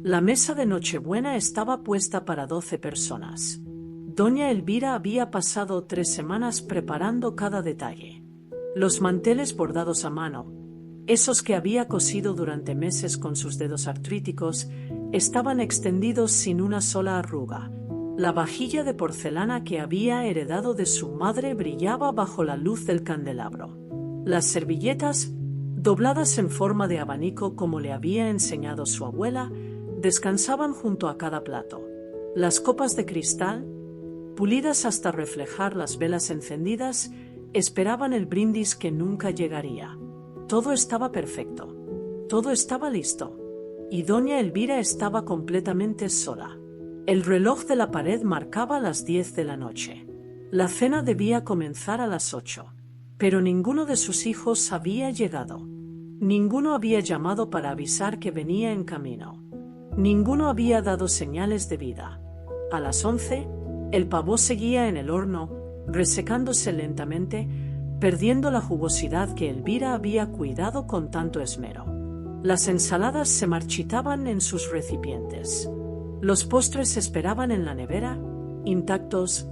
La mesa de Nochebuena estaba puesta para 12 personas. Doña Elvira había pasado 3 semanas preparando cada detalle. Los manteles bordados a mano, esos que había cosido durante meses con sus dedos artríticos, estaban extendidos sin una sola arruga. La vajilla de porcelana que había heredado de su madre brillaba bajo la luz del candelabro. Las servilletas, dobladas en forma de abanico como le había enseñado su abuela, descansaban junto a cada plato. Las copas de cristal, pulidas hasta reflejar las velas encendidas, esperaban el brindis que nunca llegaría. Todo estaba perfecto. Todo estaba listo. Y doña Elvira estaba completamente sola. El reloj de la pared marcaba las 10 de la noche. La cena debía comenzar a las 8. Pero ninguno de sus hijos había llegado. Ninguno había llamado para avisar que venía en camino. Ninguno había dado señales de vida. A las 11, el pavó seguía en el horno, resecándose lentamente, perdiendo la jugosidad que Elvira había cuidado con tanto esmero. Las ensaladas se marchitaban en sus recipientes. Los postres esperaban en la nevera, intactos,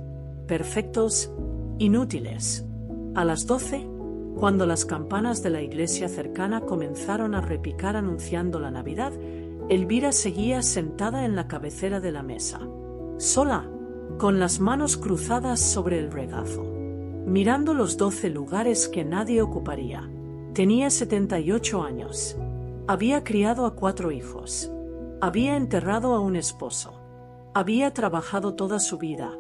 perfectos, inútiles. A las 12, cuando las campanas de la iglesia cercana comenzaron a repicar anunciando la Navidad, Elvira seguía sentada en la cabecera de la mesa, sola, con las manos cruzadas sobre el regazo, mirando los 12 lugares que nadie ocuparía. Tenía 78 años. Había criado a 4 hijos. Había enterrado a un esposo. Había trabajado toda su vida,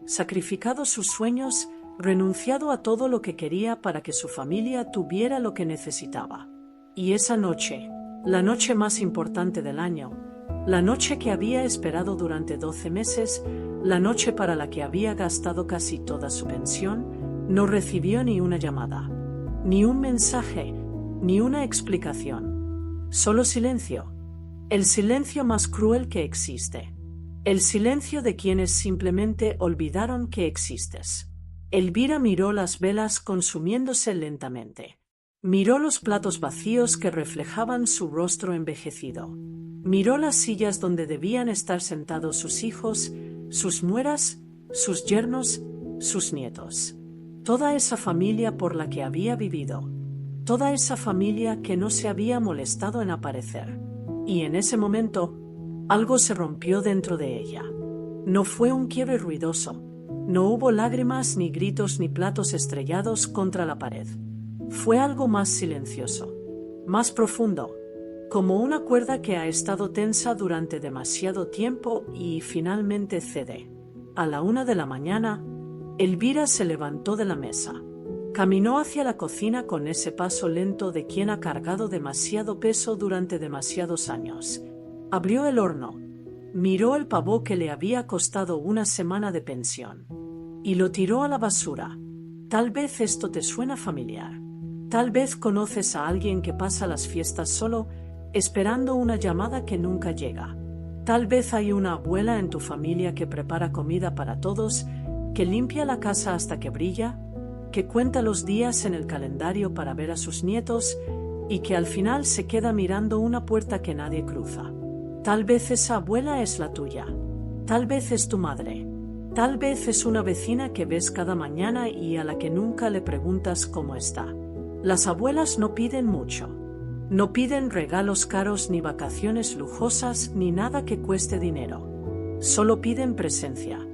sacrificado sus sueños, renunciado a todo lo que quería para que su familia tuviera lo que necesitaba. Y esa noche, la noche más importante del año, la noche que había esperado durante 12 meses, la noche para la que había gastado casi toda su pensión, no recibió ni una llamada, ni un mensaje, ni una explicación. Solo silencio. El silencio más cruel que existe. El silencio de quienes simplemente olvidaron que existes. Elvira miró las velas consumiéndose lentamente. Miró los platos vacíos que reflejaban su rostro envejecido. Miró las sillas donde debían estar sentados sus hijos, sus nueras, sus yernos, sus nietos. Toda esa familia por la que había vivido. Toda esa familia que no se había molestado en aparecer. Y en ese momento, algo se rompió dentro de ella. No fue un quiebre ruidoso. No hubo lágrimas, ni gritos, ni platos estrellados contra la pared. Fue algo más silencioso, más profundo, como una cuerda que ha estado tensa durante demasiado tiempo y finalmente cede. A la 1 de la mañana, Elvira se levantó de la mesa. Caminó hacia la cocina con ese paso lento de quien ha cargado demasiado peso durante demasiados años. Abrió el horno, miró el pavó que le había costado una semana de pensión y lo tiró a la basura. Tal vez esto te suena familiar. Tal vez conoces a alguien que pasa las fiestas solo, esperando una llamada que nunca llega. Tal vez hay una abuela en tu familia que prepara comida para todos, que limpia la casa hasta que brilla, que cuenta los días en el calendario para ver a sus nietos y que al final se queda mirando una puerta que nadie cruza. Tal vez esa abuela es la tuya. Tal vez es tu madre. Tal vez es una vecina que ves cada mañana y a la que nunca le preguntas cómo está. Las abuelas no piden mucho. No piden regalos caros ni vacaciones lujosas ni nada que cueste dinero. Solo piden presencia.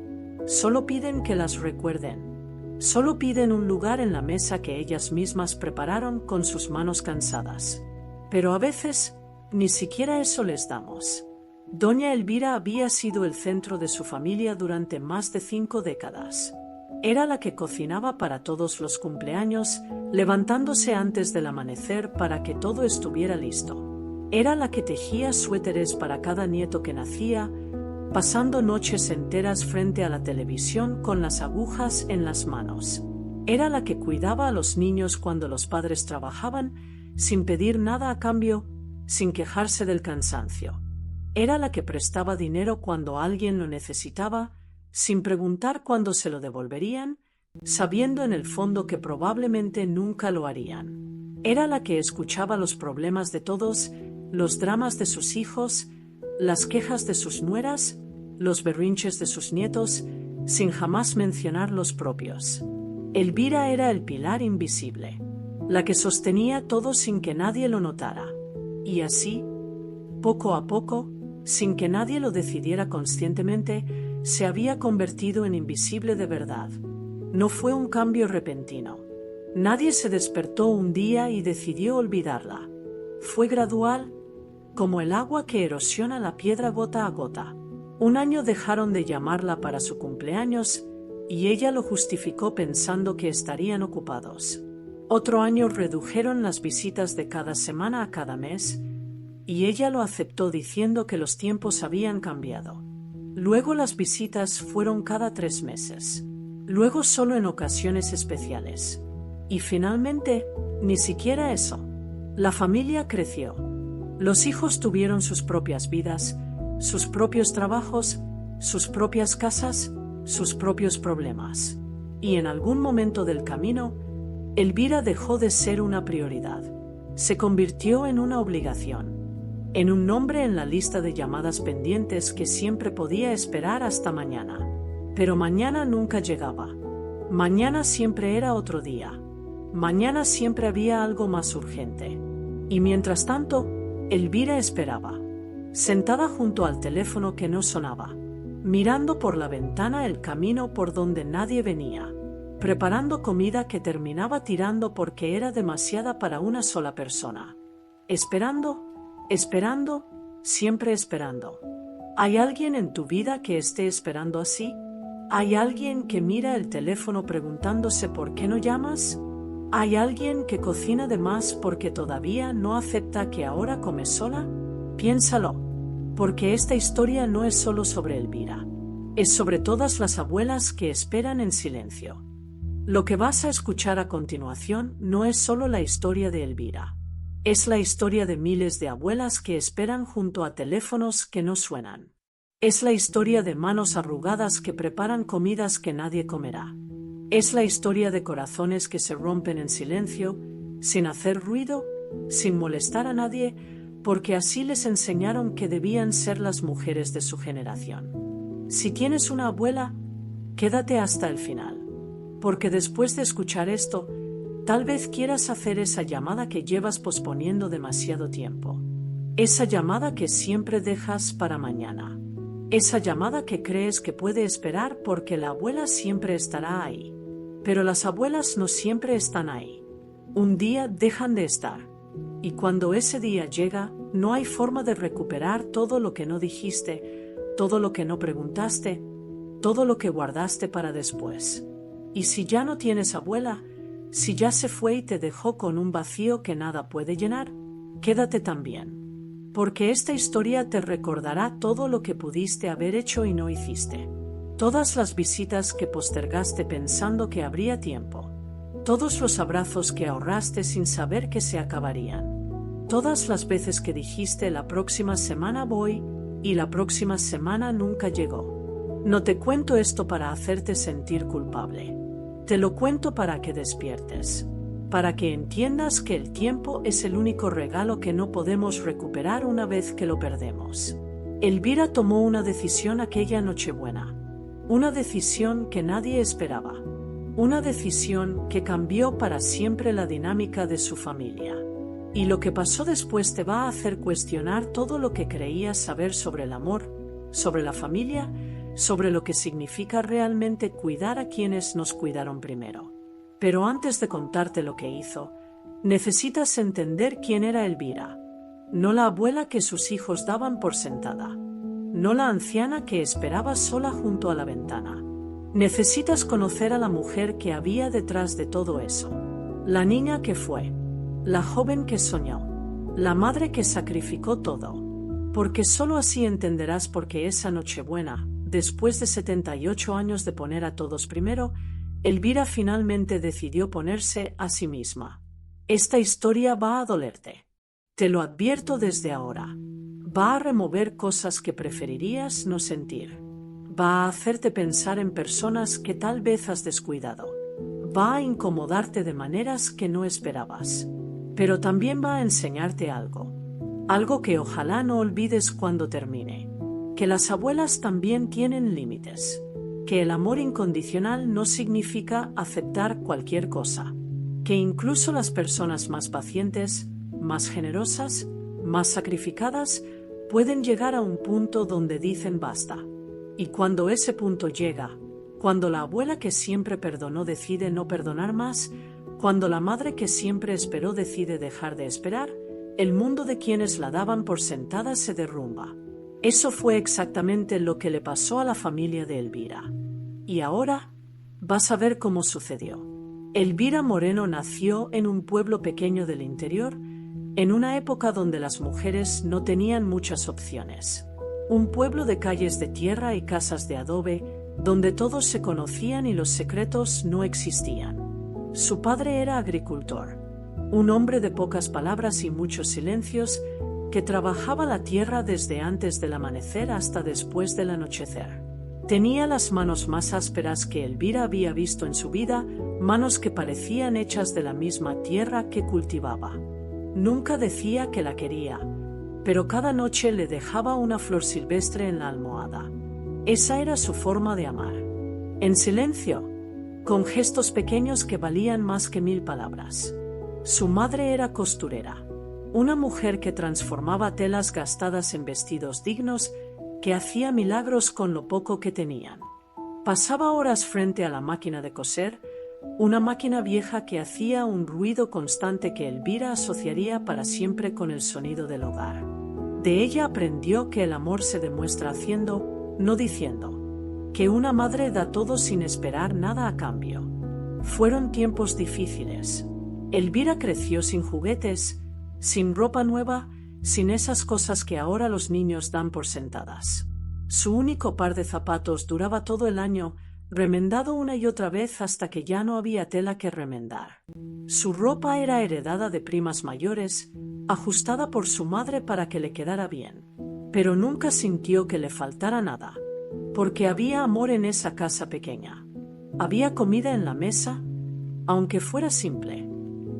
Solo piden que las recuerden. Solo piden un lugar en la mesa que ellas mismas prepararon con sus manos cansadas. Pero a veces, ni siquiera eso les damos. Doña Elvira había sido el centro de su familia durante más de 5 décadas. Era la que cocinaba para todos los cumpleaños, levantándose antes del amanecer para que todo estuviera listo. Era la que tejía suéteres para cada nieto que nacía, pasando noches enteras frente a la televisión con las agujas en las manos. Era la que cuidaba a los niños cuando los padres trabajaban, sin pedir nada a cambio, sin quejarse del cansancio. Era la que prestaba dinero cuando alguien lo necesitaba, sin preguntar cuándo se lo devolverían, sabiendo en el fondo que probablemente nunca lo harían. Era la que escuchaba los problemas de todos, los dramas de sus hijos, las quejas de sus nueras, los berrinches de sus nietos, sin jamás mencionar los propios. Elvira era el pilar invisible, la que sostenía todo sin que nadie lo notara. Y así, poco a poco, sin que nadie lo decidiera conscientemente, se había convertido en invisible de verdad. No fue un cambio repentino. Nadie se despertó un día y decidió olvidarla. Fue gradual, como el agua que erosiona la piedra gota a gota. Un año dejaron de llamarla para su cumpleaños y ella lo justificó pensando que estarían ocupados. Otro año redujeron las visitas de cada semana a cada mes y ella lo aceptó diciendo que los tiempos habían cambiado. Luego las visitas fueron cada 3 meses. Luego solo en ocasiones especiales. Y finalmente, ni siquiera eso. La familia creció. Los hijos tuvieron sus propias vidas, sus propios trabajos, sus propias casas, sus propios problemas. Y en algún momento del camino, Elvira dejó de ser una prioridad. Se convirtió en una obligación. En un nombre en la lista de llamadas pendientes que siempre podía esperar hasta mañana. Pero mañana nunca llegaba. Mañana siempre era otro día. Mañana siempre había algo más urgente. Y mientras tanto, Elvira esperaba, sentada junto al teléfono que no sonaba, mirando por la ventana el camino por donde nadie venía, preparando comida que terminaba tirando porque era demasiada para una sola persona. Esperando, esperando, siempre esperando. ¿Hay alguien en tu vida que esté esperando así? ¿Hay alguien que mira el teléfono preguntándose por qué no llamas? ¿Hay alguien que cocina de más porque todavía no acepta que ahora come sola? Piénsalo, porque esta historia no es solo sobre Elvira. Es sobre todas las abuelas que esperan en silencio. Lo que vas a escuchar a continuación no es solo la historia de Elvira. Es la historia de miles de abuelas que esperan junto a teléfonos que no suenan. Es la historia de manos arrugadas que preparan comidas que nadie comerá. Es la historia de corazones que se rompen en silencio, sin hacer ruido, sin molestar a nadie, porque así les enseñaron que debían ser las mujeres de su generación. Si tienes una abuela, quédate hasta el final, porque después de escuchar esto, tal vez quieras hacer esa llamada que llevas posponiendo demasiado tiempo. Esa llamada que siempre dejas para mañana. Esa llamada que crees que puede esperar porque la abuela siempre estará ahí. Pero las abuelas no siempre están ahí. Un día dejan de estar. Y cuando ese día llega, no hay forma de recuperar todo lo que no dijiste, todo lo que no preguntaste, todo lo que guardaste para después. Y si ya no tienes abuela, si ya se fue y te dejó con un vacío que nada puede llenar, quédate también. Porque esta historia te recordará todo lo que pudiste haber hecho y no hiciste. Todas las visitas que postergaste pensando que habría tiempo. Todos los abrazos que ahorraste sin saber que se acabarían. Todas las veces que dijiste la próxima semana voy y la próxima semana nunca llegó. No te cuento esto para hacerte sentir culpable. Te lo cuento para que despiertes. Para que entiendas que el tiempo es el único regalo que no podemos recuperar una vez que lo perdemos. Elvira tomó una decisión aquella Nochebuena. Una decisión que nadie esperaba. Una decisión que cambió para siempre la dinámica de su familia. Y lo que pasó después te va a hacer cuestionar todo lo que creías saber sobre el amor, sobre la familia, sobre lo que significa realmente cuidar a quienes nos cuidaron primero. Pero antes de contarte lo que hizo, necesitas entender quién era Elvira. No la abuela que sus hijos daban por sentada. No la anciana que esperaba sola junto a la ventana. Necesitas conocer a la mujer que había detrás de todo eso. La niña que fue. La joven que soñó. La madre que sacrificó todo. Porque solo así entenderás por qué esa Nochebuena, después de 78 años de poner a todos primero, Elvira finalmente decidió ponerse a sí misma. Esta historia va a dolerte. Te lo advierto desde ahora. Va a remover cosas que preferirías no sentir. Va a hacerte pensar en personas que tal vez has descuidado. Va a incomodarte de maneras que no esperabas. Pero también va a enseñarte algo. Algo que ojalá no olvides cuando termine. Que las abuelas también tienen límites. Que el amor incondicional no significa aceptar cualquier cosa. Que incluso las personas más pacientes, más generosas, más sacrificadas, pueden llegar a un punto donde dicen basta. Y cuando ese punto llega, cuando la abuela que siempre perdonó decide no perdonar más, cuando la madre que siempre esperó decide dejar de esperar, el mundo de quienes la daban por sentada se derrumba. Eso fue exactamente lo que le pasó a la familia de Elvira. Y ahora vas a ver cómo sucedió. Elvira Moreno nació en un pueblo pequeño del interior, en una época donde las mujeres no tenían muchas opciones. Un pueblo de calles de tierra y casas de adobe, donde todos se conocían y los secretos no existían. Su padre era agricultor, un hombre de pocas palabras y muchos silencios, que trabajaba la tierra desde antes del amanecer hasta después del anochecer. Tenía las manos más ásperas que Elvira había visto en su vida, manos que parecían hechas de la misma tierra que cultivaba. Nunca decía que la quería, pero cada noche le dejaba una flor silvestre en la almohada. Esa era su forma de amar. En silencio, con gestos pequeños que valían más que 1000 palabras. Su madre era costurera, una mujer que transformaba telas gastadas en vestidos dignos, que hacía milagros con lo poco que tenían. Pasaba horas frente a la máquina de coser, una máquina vieja que hacía un ruido constante que Elvira asociaría para siempre con el sonido del hogar. De ella aprendió que el amor se demuestra haciendo, no diciendo. Que una madre da todo sin esperar nada a cambio. Fueron tiempos difíciles. Elvira creció sin juguetes, sin ropa nueva, sin esas cosas que ahora los niños dan por sentadas. Su único par de zapatos duraba todo el año, remendado una y otra vez hasta que ya no había tela que remendar. Su ropa era heredada de primas mayores, ajustada por su madre para que le quedara bien. Pero nunca sintió que le faltara nada, porque había amor en esa casa pequeña. Había comida en la mesa, aunque fuera simple.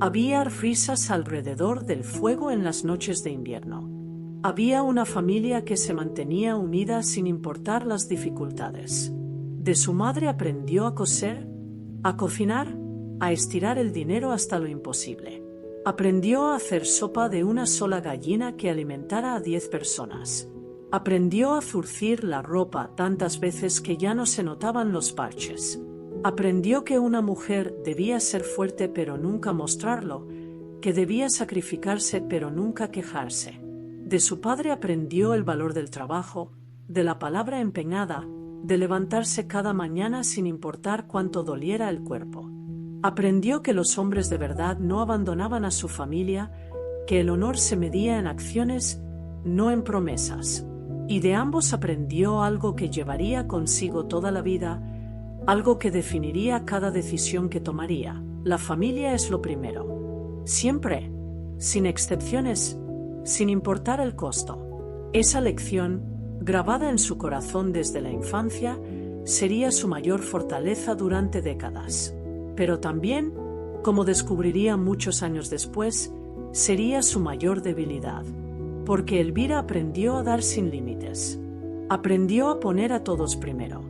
Había risas alrededor del fuego en las noches de invierno. Había una familia que se mantenía unida sin importar las dificultades. De su madre aprendió a coser, a cocinar, a estirar el dinero hasta lo imposible. Aprendió a hacer sopa de una sola gallina que alimentara a 10 personas. Aprendió a zurcir la ropa tantas veces que ya no se notaban los parches. Aprendió que una mujer debía ser fuerte pero nunca mostrarlo, que debía sacrificarse pero nunca quejarse. De su padre aprendió el valor del trabajo, de la palabra empeñada, de levantarse cada mañana sin importar cuánto doliera el cuerpo. Aprendió que los hombres de verdad no abandonaban a su familia, que el honor se medía en acciones, no en promesas. Y de ambos aprendió algo que llevaría consigo toda la vida, algo que definiría cada decisión que tomaría. La familia es lo primero. Siempre, sin excepciones, sin importar el costo. Esa lección, grabada en su corazón desde la infancia, sería su mayor fortaleza durante décadas. Pero también, como descubriría muchos años después, sería su mayor debilidad. Porque Elvira aprendió a dar sin límites. Aprendió a poner a todos primero.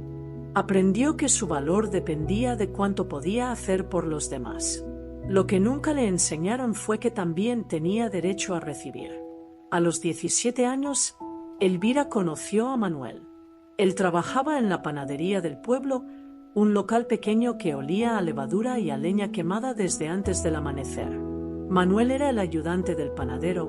Aprendió que su valor dependía de cuánto podía hacer por los demás. Lo que nunca le enseñaron fue que también tenía derecho a recibir. A los 17 años, Elvira conoció a Manuel. Él trabajaba en la panadería del pueblo, un local pequeño que olía a levadura y a leña quemada desde antes del amanecer. Manuel era el ayudante del panadero,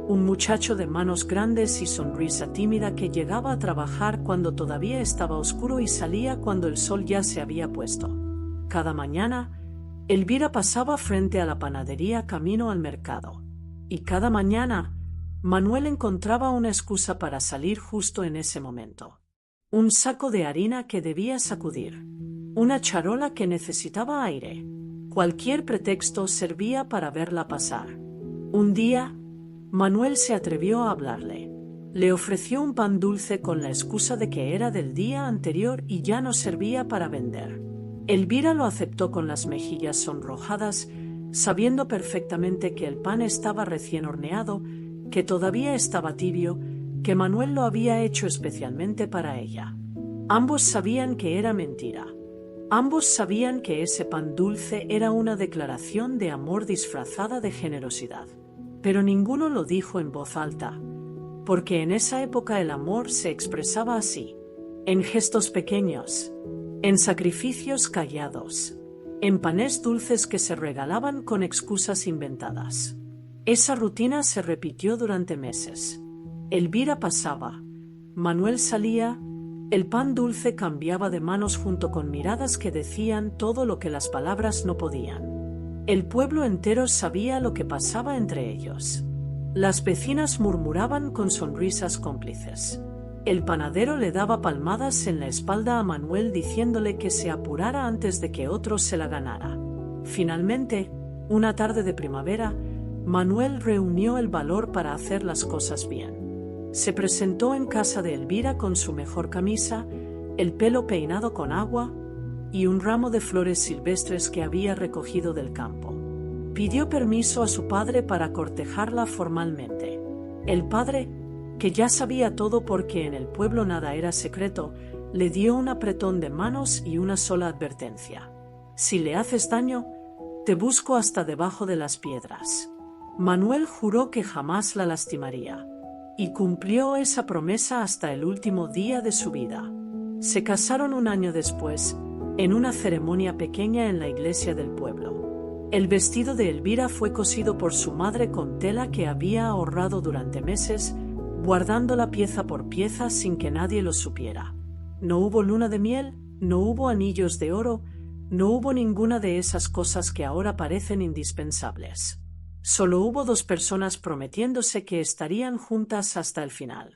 un muchacho de manos grandes y sonrisa tímida que llegaba a trabajar cuando todavía estaba oscuro y salía cuando el sol ya se había puesto. Cada mañana, Elvira pasaba frente a la panadería camino al mercado. Y cada mañana, Manuel encontraba una excusa para salir justo en ese momento. Un saco de harina que debía sacudir. Una charola que necesitaba aire. Cualquier pretexto servía para verla pasar. Un día, Manuel se atrevió a hablarle. Le ofreció un pan dulce con la excusa de que era del día anterior y ya no servía para vender. Elvira lo aceptó con las mejillas sonrojadas, sabiendo perfectamente que el pan estaba recién horneado, que todavía estaba tibio, que Manuel lo había hecho especialmente para ella. Ambos sabían que era mentira. Ambos sabían que ese pan dulce era una declaración de amor disfrazada de generosidad. Pero ninguno lo dijo en voz alta, porque en esa época el amor se expresaba así, en gestos pequeños, en sacrificios callados, en panes dulces que se regalaban con excusas inventadas. Esa rutina se repitió durante meses. Elvira pasaba, Manuel salía, el pan dulce cambiaba de manos junto con miradas que decían todo lo que las palabras no podían. El pueblo entero sabía lo que pasaba entre ellos. Las vecinas murmuraban con sonrisas cómplices. El panadero le daba palmadas en la espalda a Manuel diciéndole que se apurara antes de que otro se la ganara. Finalmente, una tarde de primavera, Manuel reunió el valor para hacer las cosas bien. Se presentó en casa de Elvira con su mejor camisa, el pelo peinado con agua y un ramo de flores silvestres que había recogido del campo. Pidió permiso a su padre para cortejarla formalmente. El padre, que ya sabía todo porque en el pueblo nada era secreto, le dio un apretón de manos y una sola advertencia. Si le haces daño, te busco hasta debajo de las piedras. Manuel juró que jamás la lastimaría. Y cumplió esa promesa hasta el último día de su vida. Se casaron un año después, en una ceremonia pequeña en la iglesia del pueblo. El vestido de Elvira fue cosido por su madre con tela que había ahorrado durante meses, guardándola pieza por pieza sin que nadie lo supiera. No hubo luna de miel, no hubo anillos de oro, no hubo ninguna de esas cosas que ahora parecen indispensables. Solo hubo dos personas prometiéndose que estarían juntas hasta el final.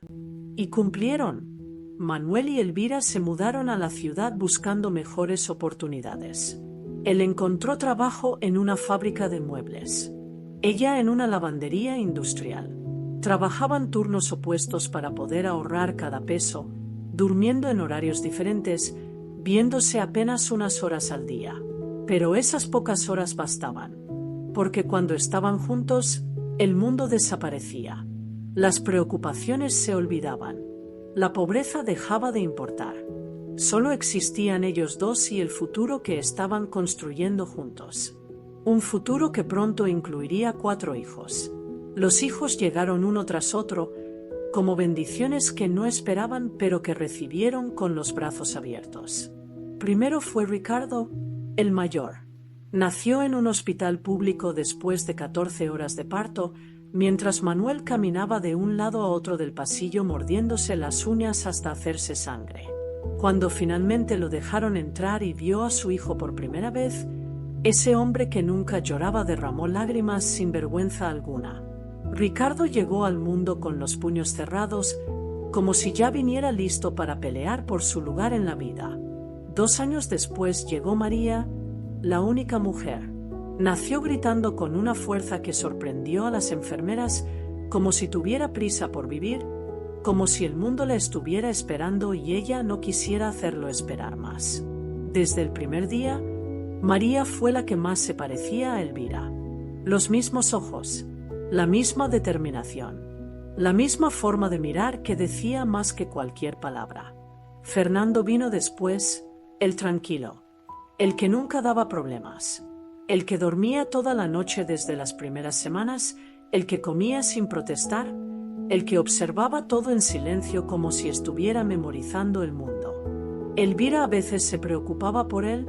Y cumplieron. Manuel y Elvira se mudaron a la ciudad buscando mejores oportunidades. Él encontró trabajo en una fábrica de muebles. Ella en una lavandería industrial. Trabajaban turnos opuestos para poder ahorrar cada peso, durmiendo en horarios diferentes, viéndose apenas unas horas al día. Pero esas pocas horas bastaban. Porque cuando estaban juntos, el mundo desaparecía. Las preocupaciones se olvidaban. La pobreza dejaba de importar. Solo existían ellos dos y el futuro que estaban construyendo juntos. Un futuro que pronto incluiría 4 hijos. Los hijos llegaron uno tras otro, como bendiciones que no esperaban pero que recibieron con los brazos abiertos. Primero fue Ricardo, el mayor. Nació en un hospital público después de 14 horas de parto, mientras Manuel caminaba de un lado a otro del pasillo mordiéndose las uñas hasta hacerse sangre. Cuando finalmente lo dejaron entrar y vio a su hijo por primera vez, ese hombre que nunca lloraba derramó lágrimas sin vergüenza alguna. Ricardo llegó al mundo con los puños cerrados, como si ya viniera listo para pelear por su lugar en la vida. 2 años después llegó María, la única mujer. Nació gritando con una fuerza que sorprendió a las enfermeras, como si tuviera prisa por vivir, como si el mundo la estuviera esperando y ella no quisiera hacerlo esperar más. Desde el primer día, María fue la que más se parecía a Elvira. Los mismos ojos, la misma determinación, la misma forma de mirar que decía más que cualquier palabra. Fernando vino después, el tranquilo, el que nunca daba problemas, el que dormía toda la noche desde las primeras semanas, el que comía sin protestar, el que observaba todo en silencio como si estuviera memorizando el mundo. Elvira a veces se preocupaba por él,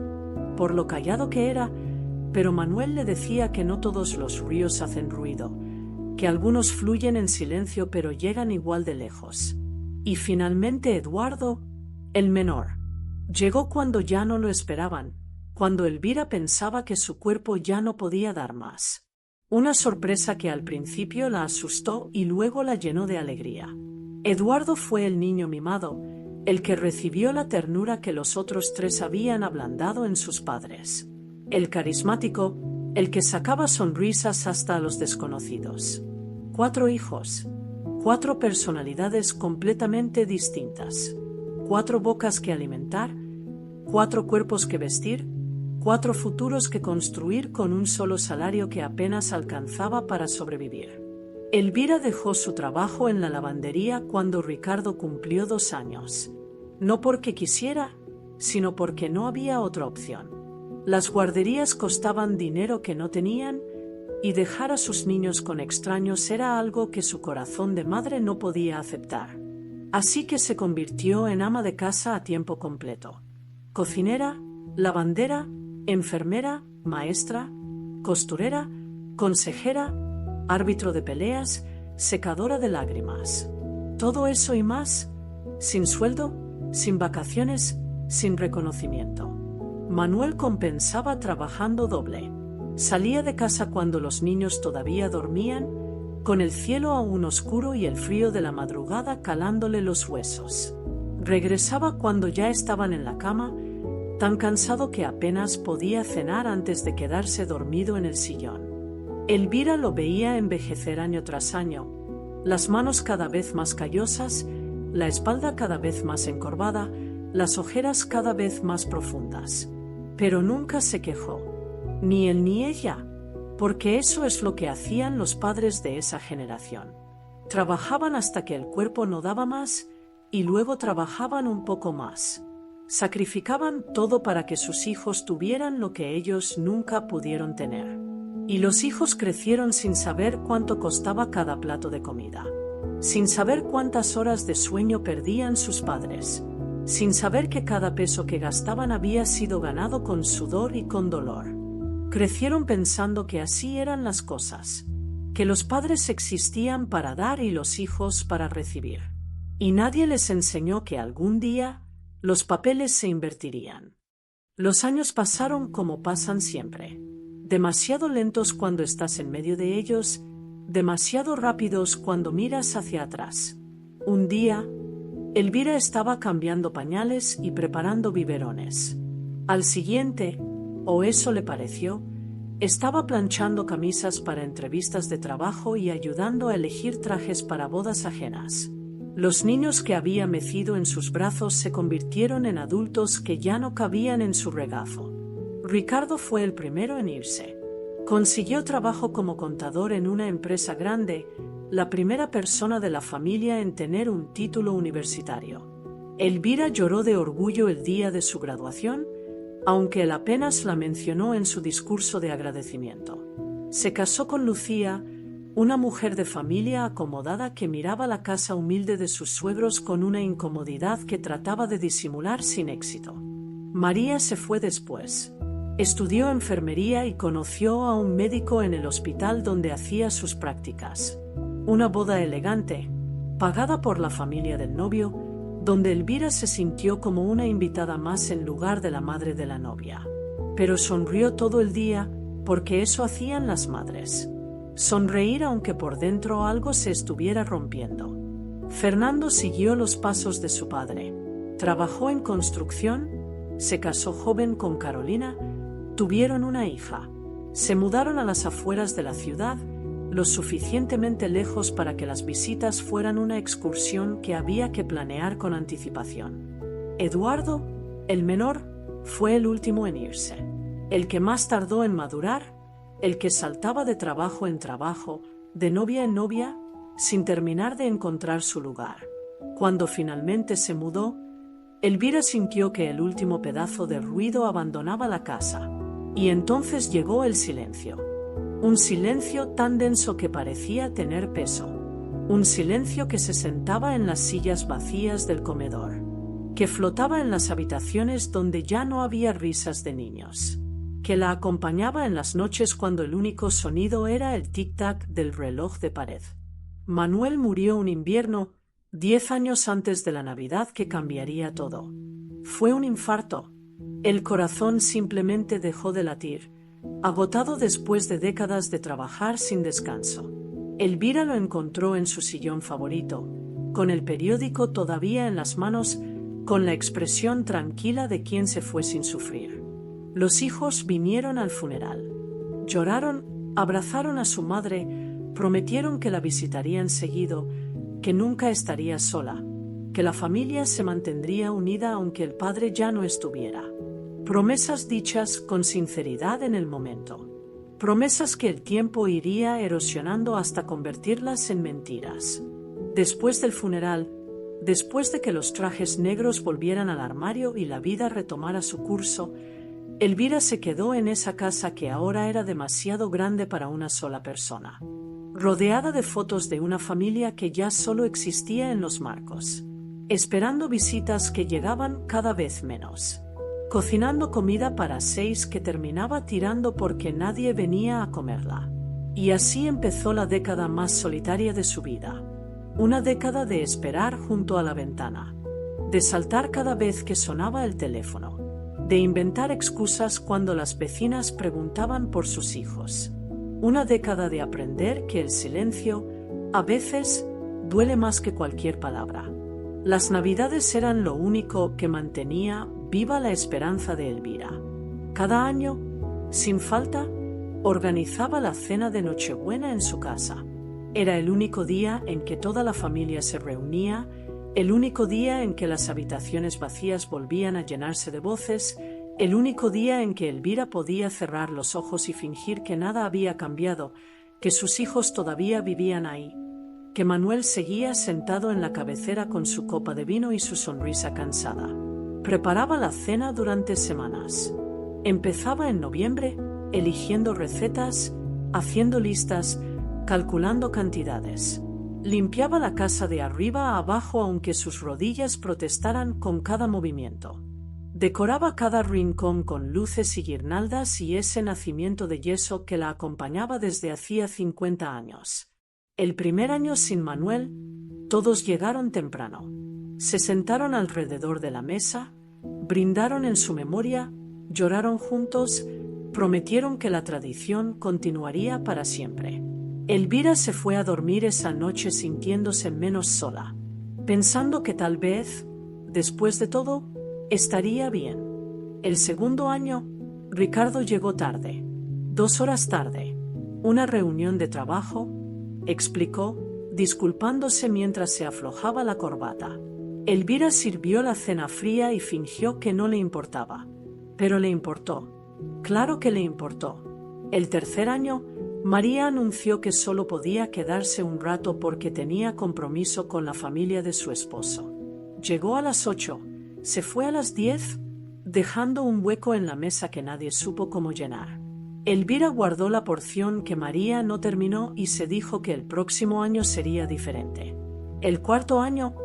por lo callado que era, pero Manuel le decía que no todos los ríos hacen ruido, que algunos fluyen en silencio pero llegan igual de lejos. Y finalmente Eduardo, el menor, llegó cuando ya no lo esperaban, cuando Elvira pensaba que su cuerpo ya no podía dar más. Una sorpresa que al principio la asustó y luego la llenó de alegría. Eduardo fue el niño mimado, el que recibió la ternura que los otros 3 habían ablandado en sus padres. El carismático, el que sacaba sonrisas hasta a los desconocidos. 4 hijos, 4 personalidades completamente distintas, 4 bocas que alimentar, 4 cuerpos que vestir, 4 futuros que construir con un solo salario que apenas alcanzaba para sobrevivir. Elvira dejó su trabajo en la lavandería cuando Ricardo cumplió 2 años. No porque quisiera, sino porque no había otra opción. Las guarderías costaban dinero que no tenían, y dejar a sus niños con extraños era algo que su corazón de madre no podía aceptar. Así que se convirtió en ama de casa a tiempo completo. Cocinera, lavandera, enfermera, maestra, costurera, consejera, árbitro de peleas, secadora de lágrimas. Todo eso y más, sin sueldo, sin vacaciones, sin reconocimiento. Manuel compensaba trabajando doble. Salía de casa cuando los niños todavía dormían, con el cielo aún oscuro y el frío de la madrugada calándole los huesos. Regresaba cuando ya estaban en la cama, tan cansado que apenas podía cenar antes de quedarse dormido en el sillón. Elvira lo veía envejecer año tras año, las manos cada vez más callosas, la espalda cada vez más encorvada, las ojeras cada vez más profundas. Pero nunca se quejó, ni él ni ella, porque eso es lo que hacían los padres de esa generación. Trabajaban hasta que el cuerpo no daba más, y luego trabajaban un poco más. Sacrificaban todo para que sus hijos tuvieran lo que ellos nunca pudieron tener. Y los hijos crecieron sin saber cuánto costaba cada plato de comida, sin saber cuántas horas de sueño perdían sus padres, sin saber que cada peso que gastaban había sido ganado con sudor y con dolor. Crecieron pensando que así eran las cosas, que los padres existían para dar y los hijos para recibir. Y nadie les enseñó que algún día los papeles se invertirían. Los años pasaron como pasan siempre, demasiado lentos cuando estás en medio de ellos, demasiado rápidos cuando miras hacia atrás. Un día, Elvira estaba cambiando pañales y preparando biberones. Al siguiente, o eso le pareció, estaba planchando camisas para entrevistas de trabajo y ayudando a elegir trajes para bodas ajenas. Los niños que había mecido en sus brazos se convirtieron en adultos que ya no cabían en su regazo. Ricardo fue el primero en irse. Consiguió trabajo como contador en una empresa grande, la primera persona de la familia en tener un título universitario. Elvira lloró de orgullo el día de su graduación, aunque él apenas la mencionó en su discurso de agradecimiento. Se casó con Lucía, una mujer de familia acomodada que miraba la casa humilde de sus suegros con una incomodidad que trataba de disimular sin éxito. María se fue después. Estudió enfermería y conoció a un médico en el hospital donde hacía sus prácticas. Una boda elegante, pagada por la familia del novio, donde Elvira se sintió como una invitada más en lugar de la madre de la novia. Pero sonrió todo el día, porque eso hacían las madres. Sonreír aunque por dentro algo se estuviera rompiendo. Fernando siguió los pasos de su padre. Trabajó en construcción, se casó joven con Carolina, tuvieron una hija. Se mudaron a las afueras de la ciudad, lo suficientemente lejos para que las visitas fueran una excursión que había que planear con anticipación. Eduardo, el menor, fue el último en irse, el que más tardó en madurar, el que saltaba de trabajo en trabajo, de novia en novia, sin terminar de encontrar su lugar. Cuando finalmente se mudó, Elvira sintió que el último pedazo de ruido abandonaba la casa, y entonces llegó el silencio. Un silencio tan denso que parecía tener peso. Un silencio que se sentaba en las sillas vacías del comedor, que flotaba en las habitaciones donde ya no había risas de niños, que la acompañaba en las noches cuando el único sonido era el tic-tac del reloj de pared. Manuel murió un invierno, 10 años antes de la Navidad que cambiaría todo. Fue un infarto. El corazón simplemente dejó de latir, agotado después de décadas de trabajar sin descanso. Elvira lo encontró en su sillón favorito, con el periódico todavía en las manos, con la expresión tranquila de quien se fue sin sufrir. Los hijos vinieron al funeral. Lloraron, abrazaron a su madre, prometieron que la visitarían seguido, que nunca estaría sola, que la familia se mantendría unida aunque el padre ya no estuviera. Promesas dichas con sinceridad en el momento. Promesas que el tiempo iría erosionando hasta convertirlas en mentiras. Después del funeral, después de que los trajes negros volvieran al armario y la vida retomara su curso, Elvira se quedó en esa casa que ahora era demasiado grande para una sola persona, rodeada de fotos de una familia que ya solo existía en los marcos, esperando visitas que llegaban cada vez menos, cocinando comida para 6 que terminaba tirando porque nadie venía a comerla. Y así empezó la década más solitaria de su vida. Una década de esperar junto a la ventana, de saltar cada vez que sonaba el teléfono, de inventar excusas cuando las vecinas preguntaban por sus hijos. Una década de aprender que el silencio, a veces, duele más que cualquier palabra. Las Navidades eran lo único que mantenía viva la esperanza de Elvira. Cada año, sin falta, organizaba la cena de Nochebuena en su casa. Era el único día en que toda la familia se reunía, el único día en que las habitaciones vacías volvían a llenarse de voces, el único día en que Elvira podía cerrar los ojos y fingir que nada había cambiado, que sus hijos todavía vivían ahí, que Manuel seguía sentado en la cabecera con su copa de vino y su sonrisa cansada. Preparaba la cena durante semanas. Empezaba en noviembre, eligiendo recetas, haciendo listas, calculando cantidades. Limpiaba la casa de arriba a abajo aunque sus rodillas protestaran con cada movimiento. Decoraba cada rincón con luces y guirnaldas y ese nacimiento de yeso que la acompañaba desde hacía 50 años. El primer año sin Manuel, todos llegaron temprano. Se sentaron alrededor de la mesa, brindaron en su memoria, lloraron juntos, prometieron que la tradición continuaría para siempre. Elvira se fue a dormir esa noche sintiéndose menos sola, pensando que tal vez, después de todo, estaría bien. El segundo año, Ricardo llegó tarde, 2 horas tarde. Una reunión de trabajo, explicó, disculpándose mientras se aflojaba la corbata. Elvira sirvió la cena fría y fingió que no le importaba. Pero le importó. Claro que le importó. El tercer año, María anunció que solo podía quedarse un rato porque tenía compromiso con la familia de su esposo. Llegó a las 8, se fue a las 10, dejando un hueco en la mesa que nadie supo cómo llenar. Elvira guardó la porción que María no terminó y se dijo que el próximo año sería diferente. El cuarto año,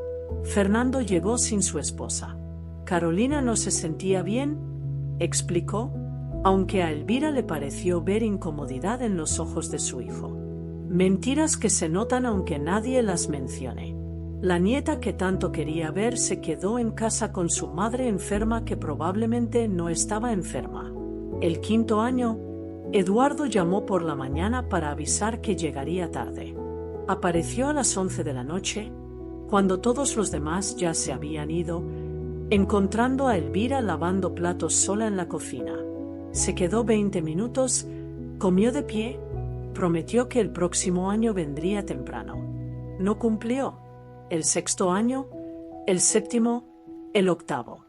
Fernando llegó sin su esposa. Carolina no se sentía bien, explicó, aunque a Elvira le pareció ver incomodidad en los ojos de su hijo. Mentiras que se notan aunque nadie las mencione. La nieta que tanto quería ver se quedó en casa con su madre enferma que probablemente no estaba enferma. El quinto año, Eduardo llamó por la mañana para avisar que llegaría tarde. Apareció a las 11 de la noche, cuando todos los demás ya se habían ido, encontrando a Elvira lavando platos sola en la cocina. Se quedó 20 minutos, comió de pie, prometió que el próximo año vendría temprano. No cumplió. El sexto año, el séptimo, el octavo.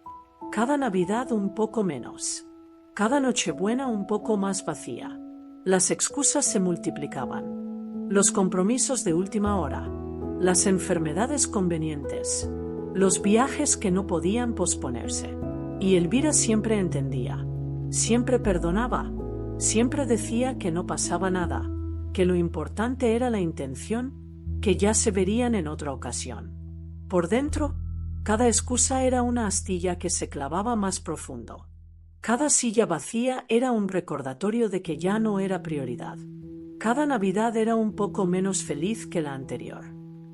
Cada Navidad un poco menos. Cada Nochebuena un poco más vacía. Las excusas se multiplicaban. Los compromisos de última hora. Las enfermedades convenientes. Los viajes que no podían posponerse. Y Elvira siempre entendía. Siempre perdonaba. Siempre decía que no pasaba nada. Que lo importante era la intención, que ya se verían en otra ocasión. Por dentro, cada excusa era una astilla que se clavaba más profundo. Cada silla vacía era un recordatorio de que ya no era prioridad. Cada Navidad era un poco menos feliz que la anterior.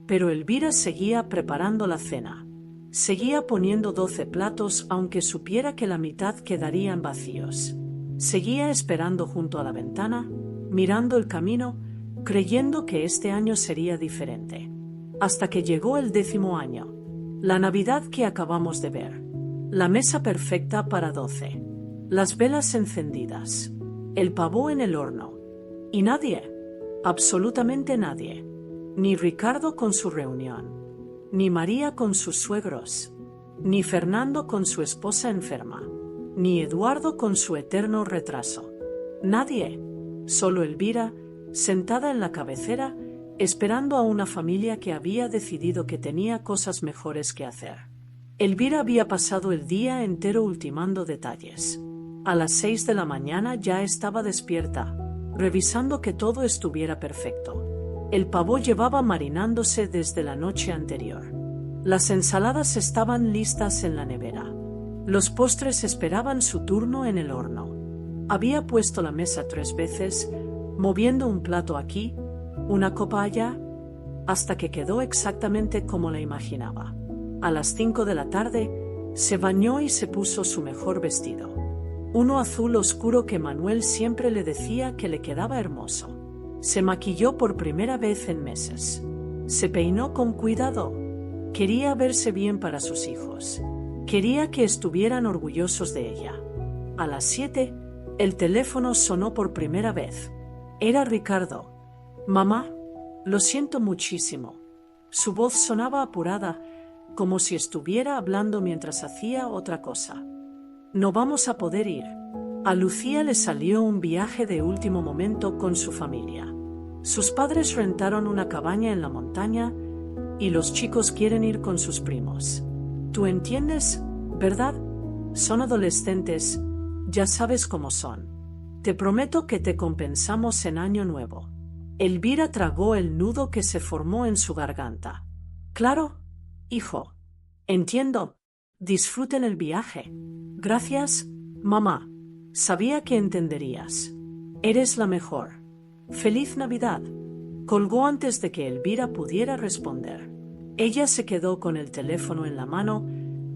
Pero Elvira seguía preparando la cena. Seguía poniendo 12 platos aunque supiera que la mitad quedarían vacíos. Seguía esperando junto a la ventana, mirando el camino, creyendo que este año sería diferente. Hasta que llegó el 10º año. La Navidad que acabamos de ver. La mesa perfecta para 12. Las velas encendidas. El pavó en el horno. Y nadie. Absolutamente nadie. Ni Ricardo con su reunión. Ni María con sus suegros. Ni Fernando con su esposa enferma. Ni Eduardo con su eterno retraso. Nadie. Solo Elvira, sentada en la cabecera, esperando a una familia que había decidido que tenía cosas mejores que hacer. Elvira había pasado el día entero ultimando detalles. A las 6 de la mañana ya estaba despierta, revisando que todo estuviera perfecto. El pavo llevaba marinándose desde la noche anterior. Las ensaladas estaban listas en la nevera. Los postres esperaban su turno en el horno. Había puesto la mesa 3 veces, moviendo un plato aquí, una copa allá, hasta que quedó exactamente como la imaginaba. A las 5 de la tarde, se bañó y se puso su mejor vestido. Uno azul oscuro que Manuel siempre le decía que le quedaba hermoso. Se maquilló por primera vez en meses. Se peinó con cuidado. Quería verse bien para sus hijos. Quería que estuvieran orgullosos de ella. A las 7, el teléfono sonó por primera vez. Era Ricardo. «Mamá, lo siento muchísimo». Su voz sonaba apurada, como si estuviera hablando mientras hacía otra cosa. «No vamos a poder ir». A Lucía le salió un viaje de último momento con su familia. Sus padres rentaron una cabaña en la montaña y los chicos quieren ir con sus primos. ¿Tú entiendes, verdad? Son adolescentes, ya sabes cómo son. Te prometo que te compensamos en Año Nuevo. Elvira tragó el nudo que se formó en su garganta. Claro, hijo. Entiendo. Disfruten el viaje. Gracias, mamá. Sabía que entenderías. Eres la mejor. Feliz Navidad. Colgó antes de que Elvira pudiera responder. Ella se quedó con el teléfono en la mano,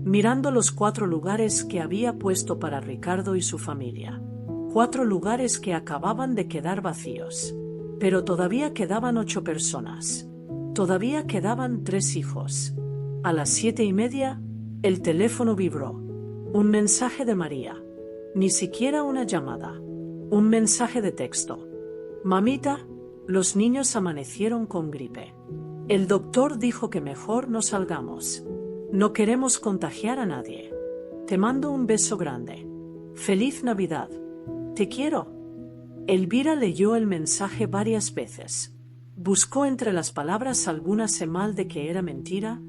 mirando los 4 lugares que había puesto para Ricardo y su familia. 4 lugares que acababan de quedar vacíos. Pero todavía quedaban 8 personas. Todavía quedaban 3 hijos. A las 7:30, el teléfono vibró. Un mensaje de María. Ni siquiera una llamada. Un mensaje de texto. Mamita, los niños amanecieron con gripe. El doctor dijo que mejor no salgamos. No queremos contagiar a nadie. Te mando un beso grande. Feliz Navidad. Te quiero. Elvira leyó el mensaje varias veces. Buscó entre las palabras alguna señal de que era mentira,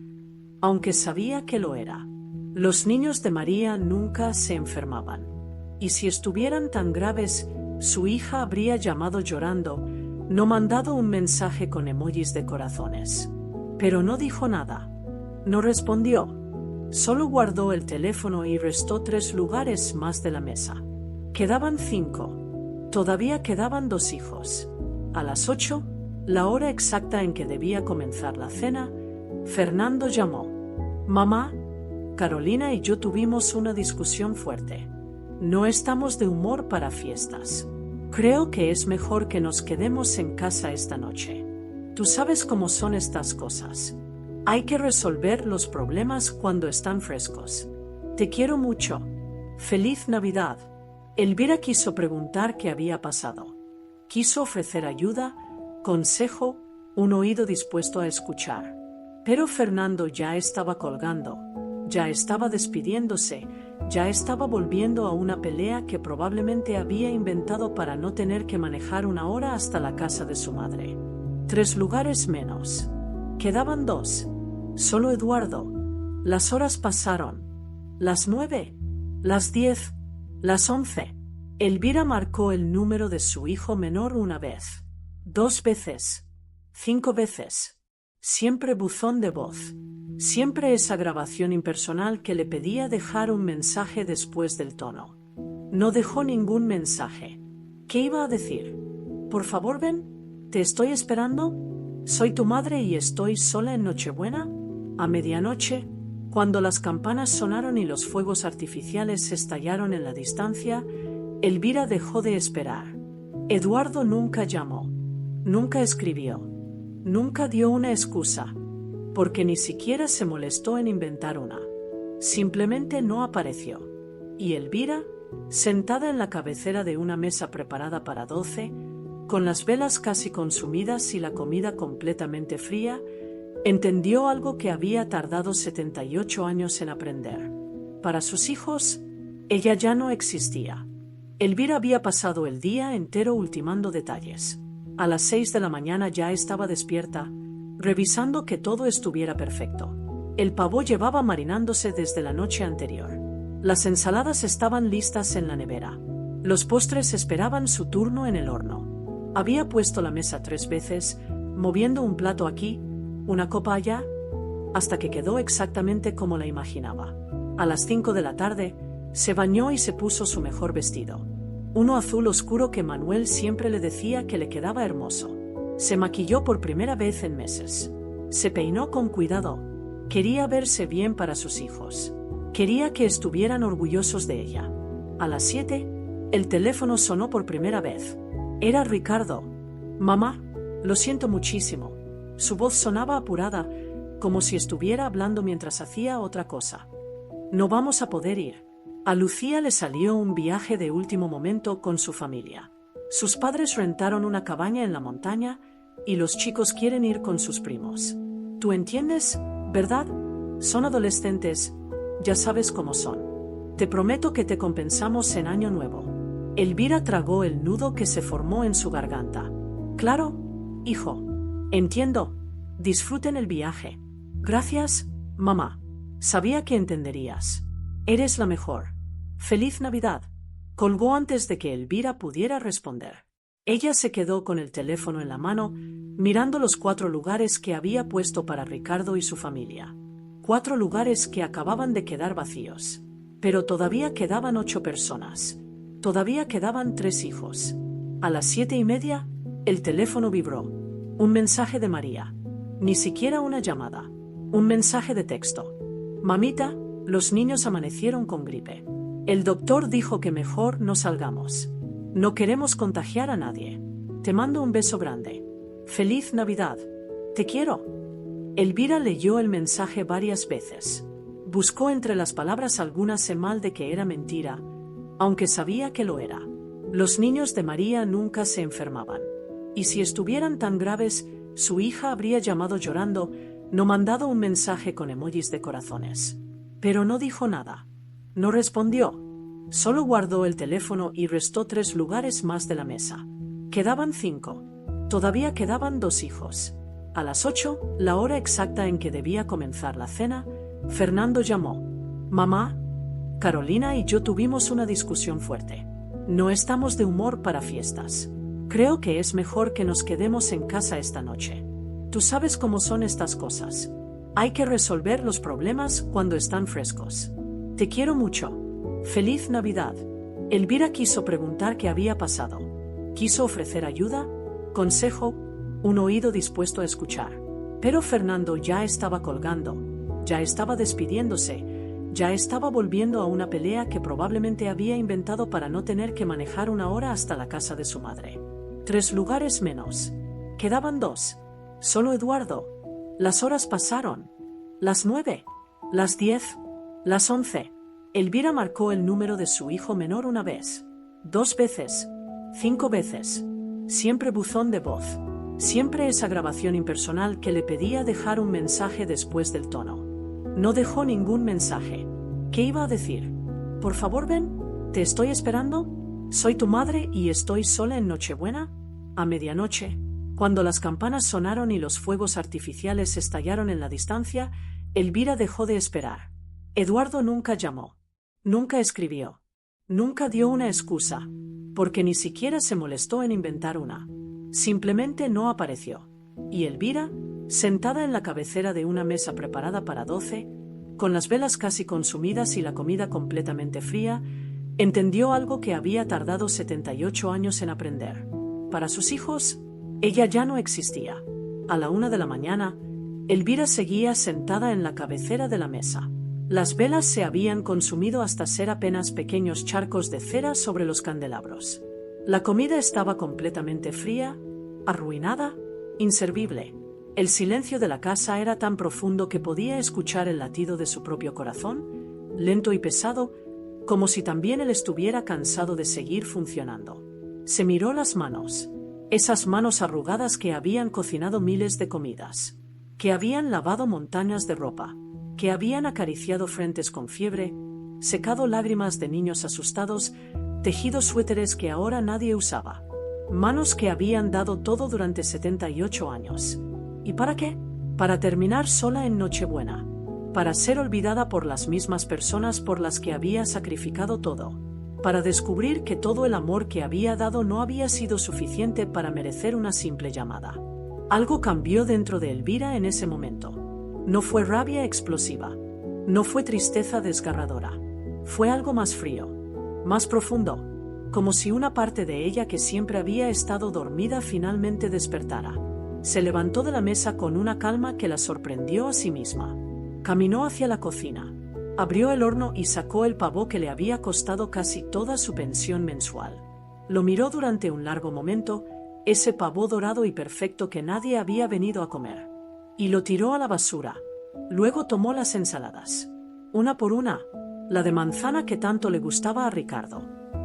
aunque sabía que lo era. Los niños de María nunca se enfermaban. Y si estuvieran tan graves, su hija habría llamado llorando, no mandado un mensaje con emojis de corazones. Pero no dijo nada. No respondió. Solo guardó el teléfono y restó 3 lugares más de la mesa. Quedaban 5. Todavía quedaban 2 hijos. A las 8, la hora exacta en que debía comenzar la cena, Fernando llamó. Mamá, Carolina y yo tuvimos una discusión fuerte. No estamos de humor para fiestas. Creo que es mejor que nos quedemos en casa esta noche. Tú sabes cómo son estas cosas. Hay que resolver los problemas cuando están frescos. Te quiero mucho. Feliz Navidad. Elvira quiso preguntar qué había pasado. Quiso ofrecer ayuda, consejo, un oído dispuesto a escuchar. Pero Fernando ya estaba colgando, ya estaba despidiéndose, ya estaba volviendo a una pelea que probablemente había inventado para no tener que manejar 1 hora hasta la casa de su madre. 3 lugares menos. Quedaban 2. Solo Eduardo. Las horas pasaron. Las 9. Las 10. Las 11. Elvira marcó el número de su hijo menor 1 vez. 2 veces. 5 veces. Siempre buzón de voz. Siempre esa grabación impersonal que le pedía dejar un mensaje después del tono. No dejó ningún mensaje. ¿Qué iba a decir? Por favor, ven. ¿Te estoy esperando? Soy tu madre y estoy sola en Nochebuena. A medianoche, cuando las campanas sonaron y los fuegos artificiales estallaron en la distancia, Elvira dejó de esperar. Eduardo nunca llamó. Nunca escribió. Nunca dio una excusa. Porque ni siquiera se molestó en inventar una. Simplemente no apareció. Y Elvira, sentada en la cabecera de una mesa preparada para 12, con las velas casi consumidas y la comida completamente fría, entendió algo que había tardado 78 años en aprender. Para sus hijos, ella ya no existía. Elvira había pasado el día entero ultimando detalles. A las 6 de la mañana ya estaba despierta, revisando que todo estuviera perfecto. El pavo llevaba marinándose desde la noche anterior. Las ensaladas estaban listas en la nevera. Los postres esperaban su turno en el horno. Había puesto la mesa 3 veces, moviendo un plato aquí, una copa allá, hasta que quedó exactamente como la imaginaba. A las 5 de la tarde, se bañó y se puso su mejor vestido. Uno azul oscuro que Manuel siempre le decía que le quedaba hermoso. Se maquilló por primera vez en meses. Se peinó con cuidado. Quería verse bien para sus hijos. Quería que estuvieran orgullosos de ella. A las 7, el teléfono sonó por primera vez. Era Ricardo. «Mamá, lo siento muchísimo». Su voz sonaba apurada, como si estuviera hablando mientras hacía otra cosa. «No vamos a poder ir». A Lucía le salió un viaje de último momento con su familia. Sus padres rentaron una cabaña en la montaña y los chicos quieren ir con sus primos. ¿Tú entiendes, verdad? Son adolescentes, ya sabes cómo son. Te prometo que te compensamos en Año Nuevo. Elvira tragó el nudo que se formó en su garganta. Claro, hijo. Entiendo. Disfruten el viaje. Gracias, mamá. Sabía que entenderías. Eres la mejor. ¡Feliz Navidad! Colgó antes de que Elvira pudiera responder. Ella se quedó con el teléfono en la mano, mirando los 4 lugares que había puesto para Ricardo y su familia. 4 lugares que acababan de quedar vacíos. Pero todavía quedaban 8 personas. Todavía quedaban 3 hijos. A las 7:30, el teléfono vibró. Un mensaje de María. Ni siquiera una llamada. Un mensaje de texto. Mamita, los niños amanecieron con gripe. El doctor dijo que mejor no salgamos. No queremos contagiar a nadie. Te mando un beso grande. ¡Feliz Navidad! Te quiero. Elvira leyó el mensaje varias veces. Buscó entre las palabras alguna señal de que era mentira, aunque sabía que lo era. Los niños de María nunca se enfermaban. Y si estuvieran tan graves, su hija habría llamado llorando, no mandado un mensaje con emojis de corazones. Pero no dijo nada. No respondió. Solo guardó el teléfono y restó 3 lugares más de la mesa. Quedaban 5. Todavía quedaban 2 hijos. A las 8, la hora exacta en que debía comenzar la cena, Fernando llamó. «Mamá, Carolina y yo tuvimos una discusión fuerte. No estamos de humor para fiestas. Creo que es mejor que nos quedemos en casa esta noche. Tú sabes cómo son estas cosas. Hay que resolver los problemas cuando están frescos. Te quiero mucho. ¡Feliz Navidad!». Elvira quiso preguntar qué había pasado. Quiso ofrecer ayuda, consejo, un oído dispuesto a escuchar. Pero Fernando ya estaba colgando, ya estaba despidiéndose, ya estaba volviendo a una pelea que probablemente había inventado para no tener que manejar 1 hora hasta la casa de su madre. 3 lugares menos. Quedaban 2. Solo Eduardo. Las horas pasaron. Las 9. Las 10. Las 11. Elvira marcó el número de su hijo menor 1 vez. 2 veces. 5 veces. Siempre buzón de voz. Siempre esa grabación impersonal que le pedía dejar un mensaje después del tono. No dejó ningún mensaje. ¿Qué iba a decir? «Por favor ven, te estoy esperando. Soy tu madre y estoy sola en Nochebuena». A medianoche, cuando las campanas sonaron y los fuegos artificiales estallaron en la distancia, Elvira dejó de esperar. Eduardo nunca llamó. Nunca escribió. Nunca dio una excusa, porque ni siquiera se molestó en inventar una. Simplemente no apareció. Y Elvira, sentada en la cabecera de una mesa preparada para 12, con las velas casi consumidas y la comida completamente fría, entendió algo que había tardado 78 años en aprender. Para sus hijos, ella ya no existía. A la 1 de la mañana, Elvira seguía sentada en la cabecera de la mesa. Las velas se habían consumido hasta ser apenas pequeños charcos de cera sobre los candelabros. La comida estaba completamente fría, arruinada, inservible. El silencio de la casa era tan profundo que podía escuchar el latido de su propio corazón, lento y pesado, como si también él estuviera cansado de seguir funcionando. Se miró las manos. Esas manos arrugadas que habían cocinado miles de comidas, que habían lavado montañas de ropa, que habían acariciado frentes con fiebre, secado lágrimas de niños asustados, tejido suéteres que ahora nadie usaba. Manos que habían dado todo durante 78 años. ¿Y para qué? Para terminar sola en Nochebuena. Para ser olvidada por las mismas personas por las que había sacrificado todo. Para descubrir que todo el amor que había dado no había sido suficiente para merecer una simple llamada. Algo cambió dentro de Elvira en ese momento. No fue rabia explosiva. No fue tristeza desgarradora. Fue algo más frío. Más profundo. Como si una parte de ella que siempre había estado dormida finalmente despertara. Se levantó de la mesa con una calma que la sorprendió a sí misma. Caminó hacia la cocina. Abrió el horno y sacó el pavo que le había costado casi toda su pensión mensual. Lo miró durante un largo momento, ese pavo dorado y perfecto que nadie había venido a comer. Y lo tiró a la basura. Luego tomó las ensaladas. Una por una. La de manzana que tanto le gustaba a Ricardo.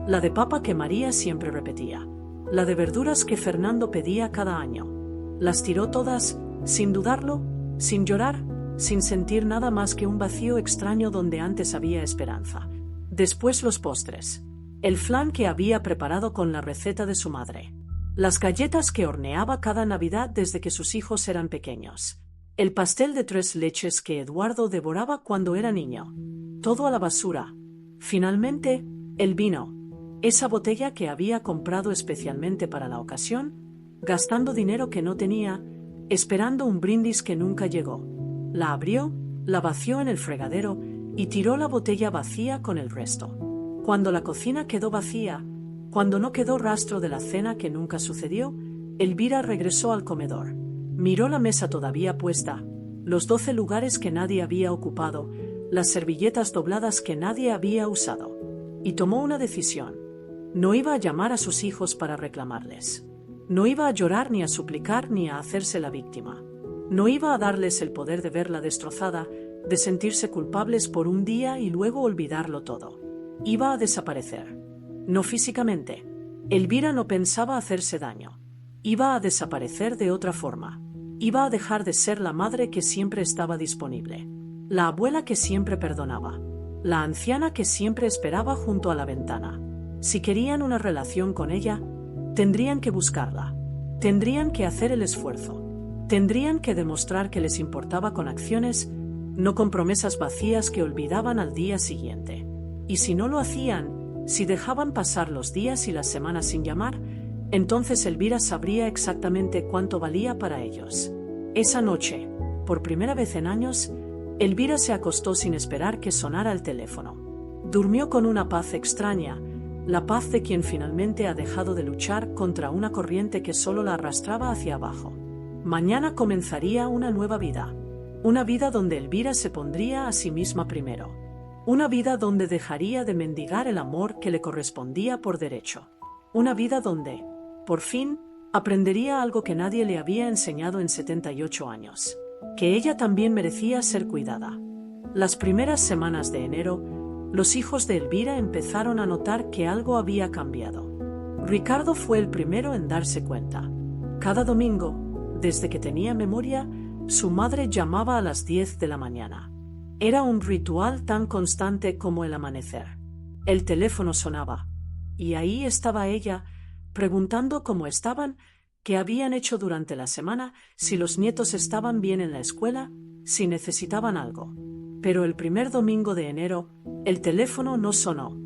La de papa que María siempre repetía. La de verduras que Fernando pedía cada año. Las tiró todas, sin dudarlo, sin llorar, sin sentir nada más que un vacío extraño donde antes había esperanza. Después los postres. El flan que había preparado con la receta de su madre. Las galletas que horneaba cada Navidad desde que sus hijos eran pequeños. El pastel de 3 leches que Eduardo devoraba cuando era niño. Todo a la basura. Finalmente, el vino. Esa botella que había comprado especialmente para la ocasión, gastando dinero que no tenía, esperando un brindis que nunca llegó. La abrió, la vació en el fregadero y tiró la botella vacía con el resto. Cuando la cocina quedó vacía, cuando no quedó rastro de la cena que nunca sucedió, Elvira regresó al comedor. Miró la mesa todavía puesta, los 12 lugares que nadie había ocupado, las servilletas dobladas que nadie había usado. Y tomó una decisión. No iba a llamar a sus hijos para reclamarles. No iba a llorar ni a suplicar ni a hacerse la víctima. No iba a darles el poder de verla destrozada, de sentirse culpables por un día y luego olvidarlo todo. Iba a desaparecer. No físicamente. Elvira no pensaba hacerse daño. Iba a desaparecer de otra forma. Iba a dejar de ser la madre que siempre estaba disponible. La abuela que siempre perdonaba. La anciana que siempre esperaba junto a la ventana. Si querían una relación con ella, tendrían que buscarla. Tendrían que hacer el esfuerzo. Tendrían que demostrar que les importaba con acciones, no con promesas vacías que olvidaban al día siguiente. Y si no lo hacían, si dejaban pasar los días y las semanas sin llamar, entonces Elvira sabría exactamente cuánto valía para ellos. Esa noche, por primera vez en años, Elvira se acostó sin esperar que sonara el teléfono. Durmió con una paz extraña, la paz de quien finalmente ha dejado de luchar contra una corriente que solo la arrastraba hacia abajo. Mañana comenzaría una nueva vida. Una vida donde Elvira se pondría a sí misma primero. Una vida donde dejaría de mendigar el amor que le correspondía por derecho. Una vida donde, por fin, aprendería algo que nadie le había enseñado en 78 años. Que ella también merecía ser cuidada. Las primeras semanas de enero, los hijos de Elvira empezaron a notar que algo había cambiado. Ricardo fue el primero en darse cuenta. Cada domingo, desde que tenía memoria, su madre llamaba a las 10 de la mañana. Era un ritual tan constante como el amanecer. El teléfono sonaba, y ahí estaba ella, preguntando cómo estaban, qué habían hecho durante la semana, si los nietos estaban bien en la escuela, si necesitaban algo. Pero el primer domingo de enero, el teléfono no sonó.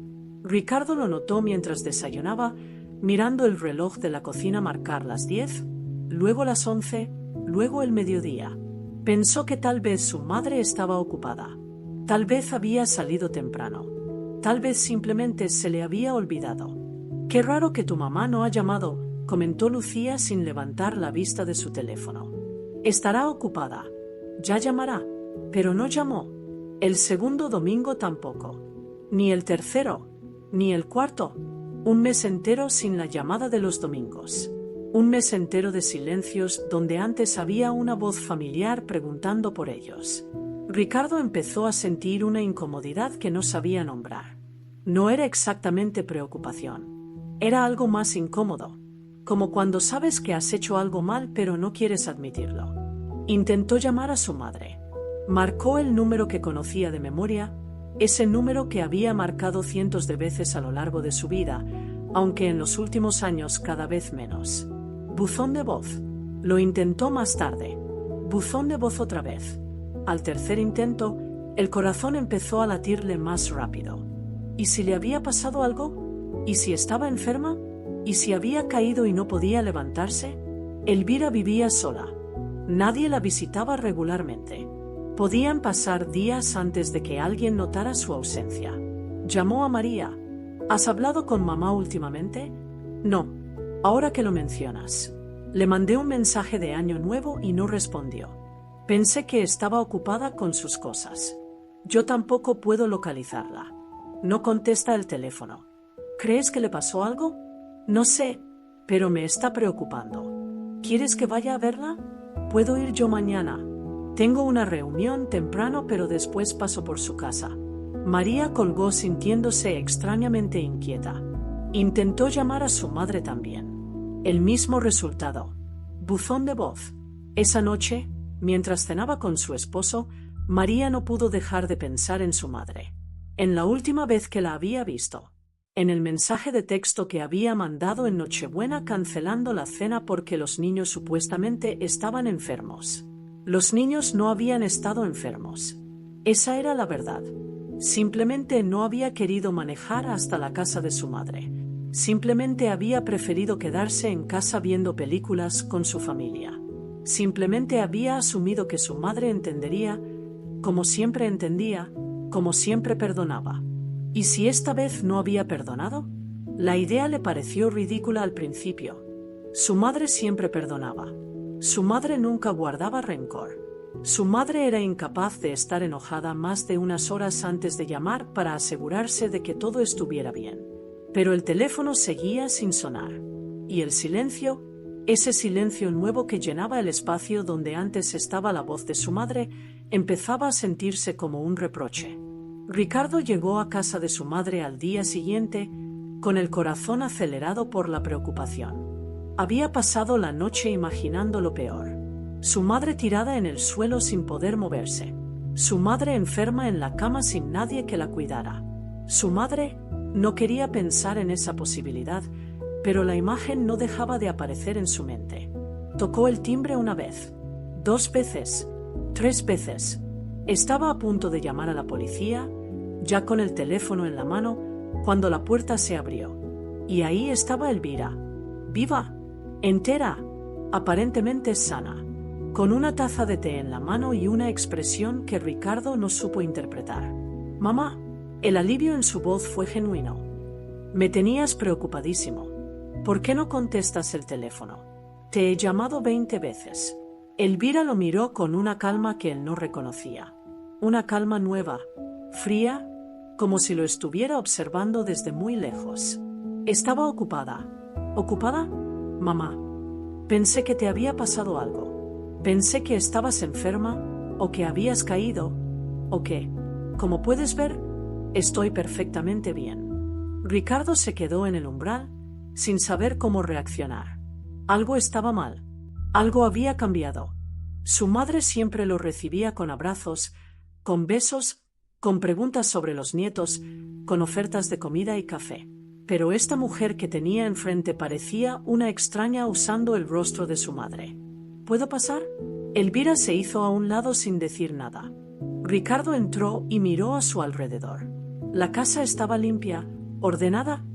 Ricardo lo notó mientras desayunaba, mirando el reloj de la cocina marcar las 10, luego las 11, luego el mediodía. Pensó que tal vez su madre estaba ocupada. Tal vez había salido temprano. Tal vez simplemente se le había olvidado. «Qué raro que tu mamá no ha llamado», comentó Lucía sin levantar la vista de su teléfono. «Estará ocupada. Ya llamará». Pero no llamó. El segundo domingo tampoco. Ni el tercero. Ni el cuarto. Un mes entero sin la llamada de los domingos. Un mes entero de silencios donde antes había una voz familiar preguntando por ellos. Ricardo empezó a sentir una incomodidad que no sabía nombrar. No era exactamente preocupación. Era algo más incómodo. Como cuando sabes que has hecho algo mal pero no quieres admitirlo. Intentó llamar a su madre. Marcó el número que conocía de memoria, ese número que había marcado cientos de veces a lo largo de su vida, aunque en los últimos años cada vez menos. Buzón de voz. Lo intentó más tarde. Buzón de voz otra vez. Al tercer intento, el corazón empezó a latirle más rápido. ¿Y si le había pasado algo? ¿Y si estaba enferma? ¿Y si había caído y no podía levantarse? Elvira vivía sola. Nadie la visitaba regularmente. Podían pasar días antes de que alguien notara su ausencia. Llamó a María. ¿Has hablado con mamá últimamente? No. Ahora que lo mencionas. Le mandé un mensaje de Año Nuevo y no respondió. Pensé que estaba ocupada con sus cosas. Yo tampoco puedo localizarla. No contesta el teléfono. ¿Crees que le pasó algo? No sé, pero me está preocupando. ¿Quieres que vaya a verla? ¿Puedo ir yo mañana? Tengo una reunión temprano, pero después paso por su casa. María colgó sintiéndose extrañamente inquieta. Intentó llamar a su madre también. El mismo resultado. Buzón de voz. Esa noche, mientras cenaba con su esposo, María no pudo dejar de pensar en su madre. En la última vez que la había visto. En el mensaje de texto que había mandado en Nochebuena cancelando la cena porque los niños supuestamente estaban enfermos. Los niños no habían estado enfermos. Esa era la verdad. Simplemente no había querido manejar hasta la casa de su madre. Simplemente había preferido quedarse en casa viendo películas con su familia. Simplemente había asumido que su madre entendería, como siempre entendía, como siempre perdonaba. ¿Y si esta vez no había perdonado? La idea le pareció ridícula al principio. Su madre siempre perdonaba. Su madre nunca guardaba rencor. Su madre era incapaz de estar enojada más de unas horas antes de llamar para asegurarse de que todo estuviera bien. Pero el teléfono seguía sin sonar. Y el silencio, ese silencio nuevo que llenaba el espacio donde antes estaba la voz de su madre, empezaba a sentirse como un reproche. Ricardo llegó a casa de su madre al día siguiente, con el corazón acelerado por la preocupación. Había pasado la noche imaginando lo peor. Su madre tirada en el suelo sin poder moverse. Su madre enferma en la cama sin nadie que la cuidara. Su madre no quería pensar en esa posibilidad, pero la imagen no dejaba de aparecer en su mente. Tocó el timbre una vez, 2 veces, 3 veces. Estaba a punto de llamar a la policía, ya con el teléfono en la mano, cuando la puerta se abrió. Y ahí estaba Elvira, viva, entera, aparentemente sana, con una taza de té en la mano y una expresión que Ricardo no supo interpretar. Mamá, el alivio en su voz fue genuino. Me tenías preocupadísimo. ¿Por qué no contestas el teléfono? Te he llamado 20 veces. Elvira lo miró con una calma que él no reconocía. Una calma nueva, fría, como si lo estuviera observando desde muy lejos. Estaba ocupada. ¿Ocupada? Mamá. Pensé que te había pasado algo. Pensé que estabas enferma, o que habías caído, o que, como puedes ver, estoy perfectamente bien. Ricardo se quedó en el umbral, sin saber cómo reaccionar. Algo estaba mal. Algo había cambiado. Su madre siempre lo recibía con abrazos, con besos, con preguntas sobre los nietos, con ofertas de comida y café. Pero esta mujer que tenía enfrente parecía una extraña usando el rostro de su madre. ¿Puedo pasar? Elvira se hizo a un lado sin decir nada. Ricardo entró y miró a su alrededor. La casa estaba limpia, ordenada,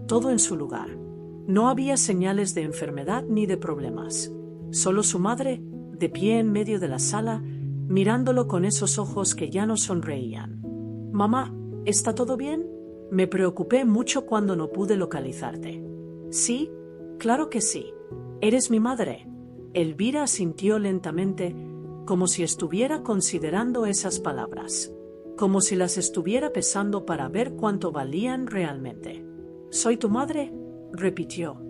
todo en su lugar. No había señales de enfermedad ni de problemas. Solo su madre, de pie en medio de la sala, mirándolo con esos ojos que ya no sonreían. Mamá, ¿está todo bien? Me preocupé mucho cuando no pude localizarte. Sí, claro que sí. Eres mi madre. Elvira asintió lentamente, como si estuviera considerando esas palabras. Como si las estuviera pesando para ver cuánto valían realmente. ¿Soy tu madre?, repitió.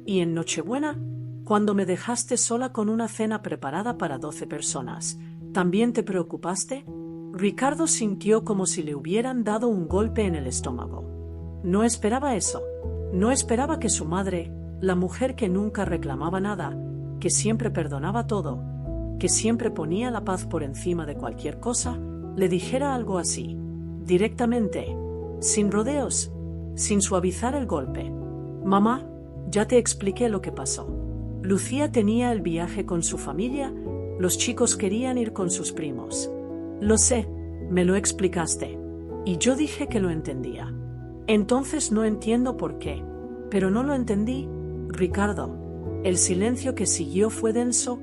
Y en Nochebuena, cuando me dejaste sola con una cena preparada para 12 personas, ¿también te preocupaste? Ricardo sintió como si le hubieran dado un golpe en el estómago. No esperaba eso. No esperaba que su madre, la mujer que nunca reclamaba nada, que siempre perdonaba todo, que siempre ponía la paz por encima de cualquier cosa, le dijera algo así. directamente, sin rodeos, sin suavizar el golpe. Mamá, ya te expliqué lo que pasó. Lucía tenía el viaje con su familia, los chicos querían ir con sus primos. Lo sé, me lo explicaste. Y yo dije que lo entendía. Entonces no entiendo por qué, pero no lo entendí, Ricardo. El silencio que siguió fue denso,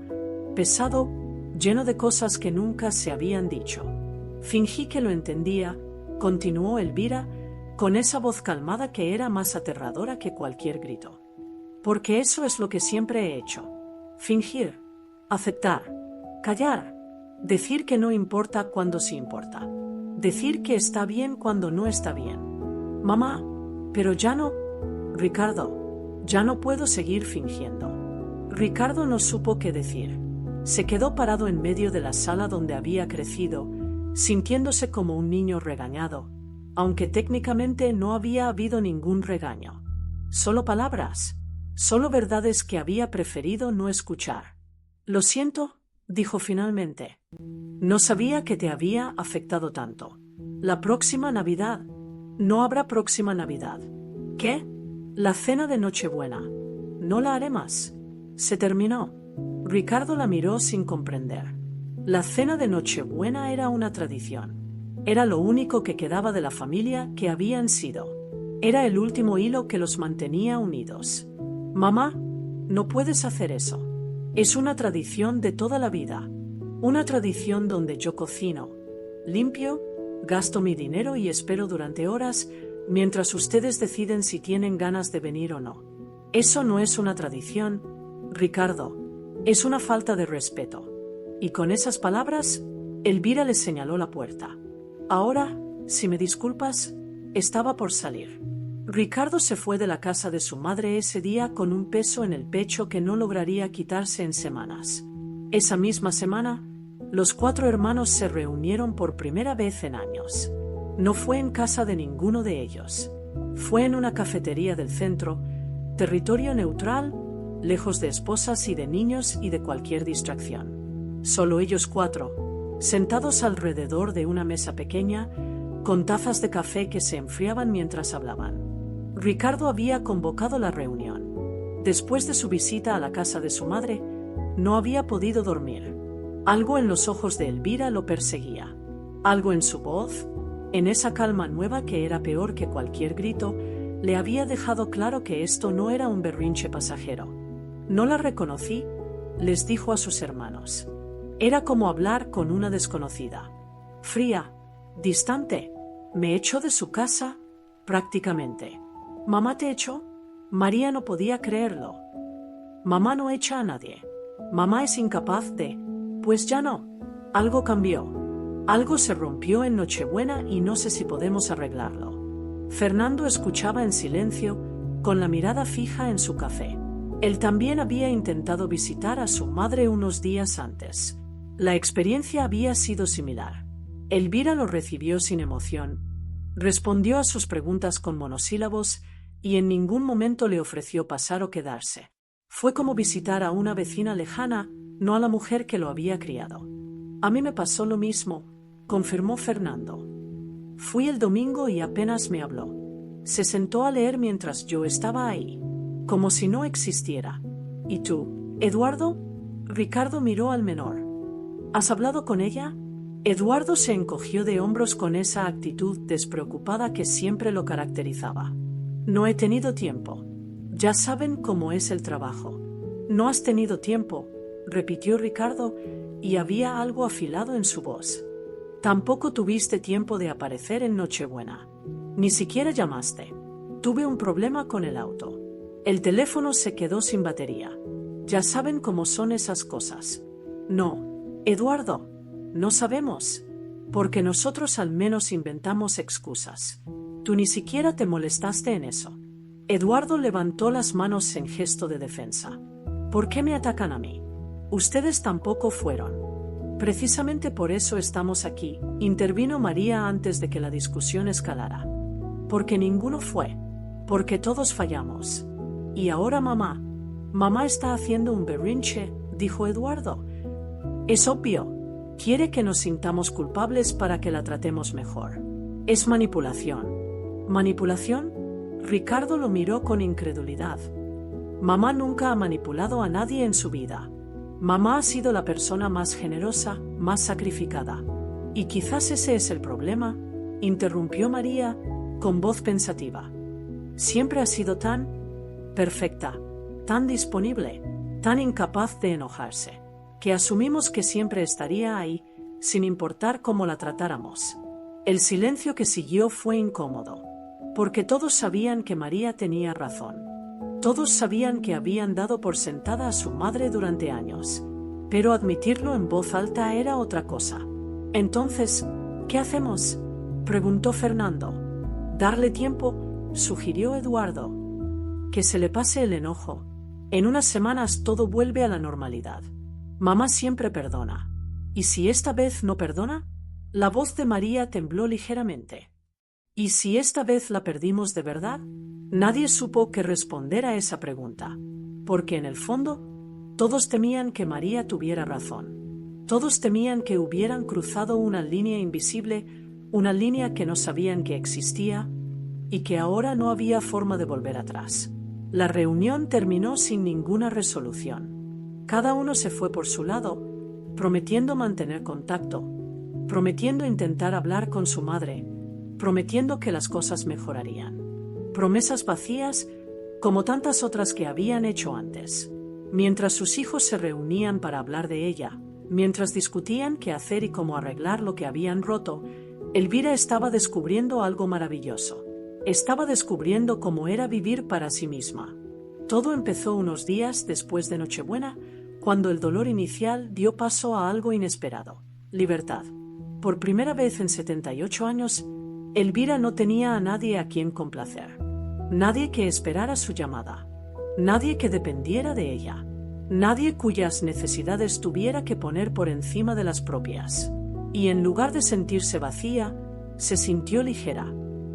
pesado, lleno de cosas que nunca se habían dicho. Fingí que lo entendía, continuó Elvira, con esa voz calmada que era más aterradora que cualquier grito. Porque eso es lo que siempre he hecho. Fingir, aceptar, callar, decir que no importa cuando sí importa, decir que está bien cuando no está bien. Mamá, pero ya no, Ricardo, ya no puedo seguir fingiendo. Ricardo no supo qué decir. Se quedó parado en medio de la sala donde había crecido, sintiéndose como un niño regañado, aunque técnicamente no había habido ningún regaño. Solo palabras, solo verdades que había preferido no escuchar. Lo siento, dijo finalmente. No sabía que te había afectado tanto. La próxima Navidad. No habrá próxima Navidad. ¿Qué? La cena de Nochebuena. No la haré más. Se terminó. Ricardo la miró sin comprender. La cena de Nochebuena era una tradición. Era lo único que quedaba de la familia que habían sido. Era el último hilo que los mantenía unidos. Mamá, no puedes hacer eso. Es una tradición de toda la vida. Una tradición donde yo cocino, limpio, gasto mi dinero y espero durante horas mientras ustedes deciden si tienen ganas de venir o no. Eso no es una tradición, Ricardo. Es una falta de respeto. Y con esas palabras, Elvira les señaló la puerta. Ahora, si me disculpas, estaba por salir. Ricardo se fue de la casa de su madre ese día con un peso en el pecho que no lograría quitarse en semanas. Esa misma semana, los 4 hermanos se reunieron por primera vez en años. No fue en casa de ninguno de ellos. Fue en una cafetería del centro, territorio neutral, lejos de esposas y de niños y de cualquier distracción. Solo ellos 4, sentados alrededor de una mesa pequeña, con tazas de café que se enfriaban mientras hablaban. Ricardo había convocado la reunión. Después de su visita a la casa de su madre, no había podido dormir. Algo en los ojos de Elvira lo perseguía. Algo en su voz, en esa calma nueva que era peor que cualquier grito, le había dejado claro que esto no era un berrinche pasajero. No la reconocí, les dijo a sus hermanos. Era como hablar con una desconocida. Fría, distante, me echó de su casa, prácticamente. ¿Mamá te echó? María no podía creerlo. Mamá no echa a nadie. Mamá es incapaz de... Pues ya no. Algo cambió. Algo se rompió en Nochebuena y no sé si podemos arreglarlo. Fernando escuchaba en silencio, con la mirada fija en su café. Él también había intentado visitar a su madre unos días antes. La experiencia había sido similar. Elvira lo recibió sin emoción. Respondió a sus preguntas con monosílabos y en ningún momento le ofreció pasar o quedarse. Fue como visitar a una vecina lejana, no a la mujer que lo había criado. A mí me pasó lo mismo, confirmó Fernando. Fui el domingo y apenas me habló. Se sentó a leer mientras yo estaba ahí, como si no existiera. ¿Y tú, Eduardo? Ricardo miró al menor. ¿Has hablado con ella? Eduardo se encogió de hombros con esa actitud despreocupada que siempre lo caracterizaba. No he tenido tiempo. Ya saben cómo es el trabajo. No has tenido tiempo, repitió Ricardo, y había algo afilado en su voz. Tampoco tuviste tiempo de aparecer en Nochebuena. Ni siquiera llamaste. Tuve un problema con el auto. El teléfono se quedó sin batería. Ya saben cómo son esas cosas. No, Eduardo, no sabemos. Porque nosotros al menos inventamos excusas. Tú ni siquiera te molestaste en eso. Eduardo levantó las manos en gesto de defensa. ¿Por qué me atacan a mí? Ustedes tampoco fueron. Precisamente por eso estamos aquí, intervino María antes de que la discusión escalara. Porque ninguno fue. Porque todos fallamos. Y ahora mamá. Mamá está haciendo un berrinche, dijo Eduardo. Es obvio. Quiere que nos sintamos culpables para que la tratemos mejor. Es manipulación. ¿Manipulación? Ricardo lo miró con incredulidad. Mamá nunca ha manipulado a nadie en su vida. Mamá ha sido la persona más generosa, más sacrificada. Y quizás ese es el problema, interrumpió María, con voz pensativa. Siempre ha sido tan perfecta, tan disponible, tan incapaz de enojarse, que asumimos que siempre estaría ahí, sin importar cómo la tratáramos. El silencio que siguió fue incómodo, porque todos sabían que María tenía razón. Todos sabían que habían dado por sentada a su madre durante años, pero admitirlo en voz alta era otra cosa. Entonces, ¿qué hacemos?, preguntó Fernando. Darle tiempo, sugirió Eduardo. Que se le pase el enojo. En unas semanas todo vuelve a la normalidad. Mamá siempre perdona. ¿Y si esta vez no perdona? La voz de María tembló ligeramente. ¿Y si esta vez la perdimos de verdad? Nadie supo qué responder a esa pregunta, porque en el fondo, todos temían que María tuviera razón. Todos temían que hubieran cruzado una línea invisible, una línea que no sabían que existía, y que ahora no había forma de volver atrás. La reunión terminó sin ninguna resolución. Cada uno se fue por su lado, prometiendo mantener contacto, prometiendo intentar hablar con su madre, prometiendo que las cosas mejorarían. Promesas vacías, como tantas otras que habían hecho antes. Mientras sus hijos se reunían para hablar de ella, mientras discutían qué hacer y cómo arreglar lo que habían roto, Elvira estaba descubriendo algo maravilloso. Estaba descubriendo cómo era vivir para sí misma. Todo empezó unos días después de Nochebuena, cuando el dolor inicial dio paso a algo inesperado: libertad. Por primera vez en 78 años, Elvira no tenía a nadie a quien complacer. Nadie que esperara su llamada. Nadie que dependiera de ella. Nadie cuyas necesidades tuviera que poner por encima de las propias. Y en lugar de sentirse vacía, se sintió ligera.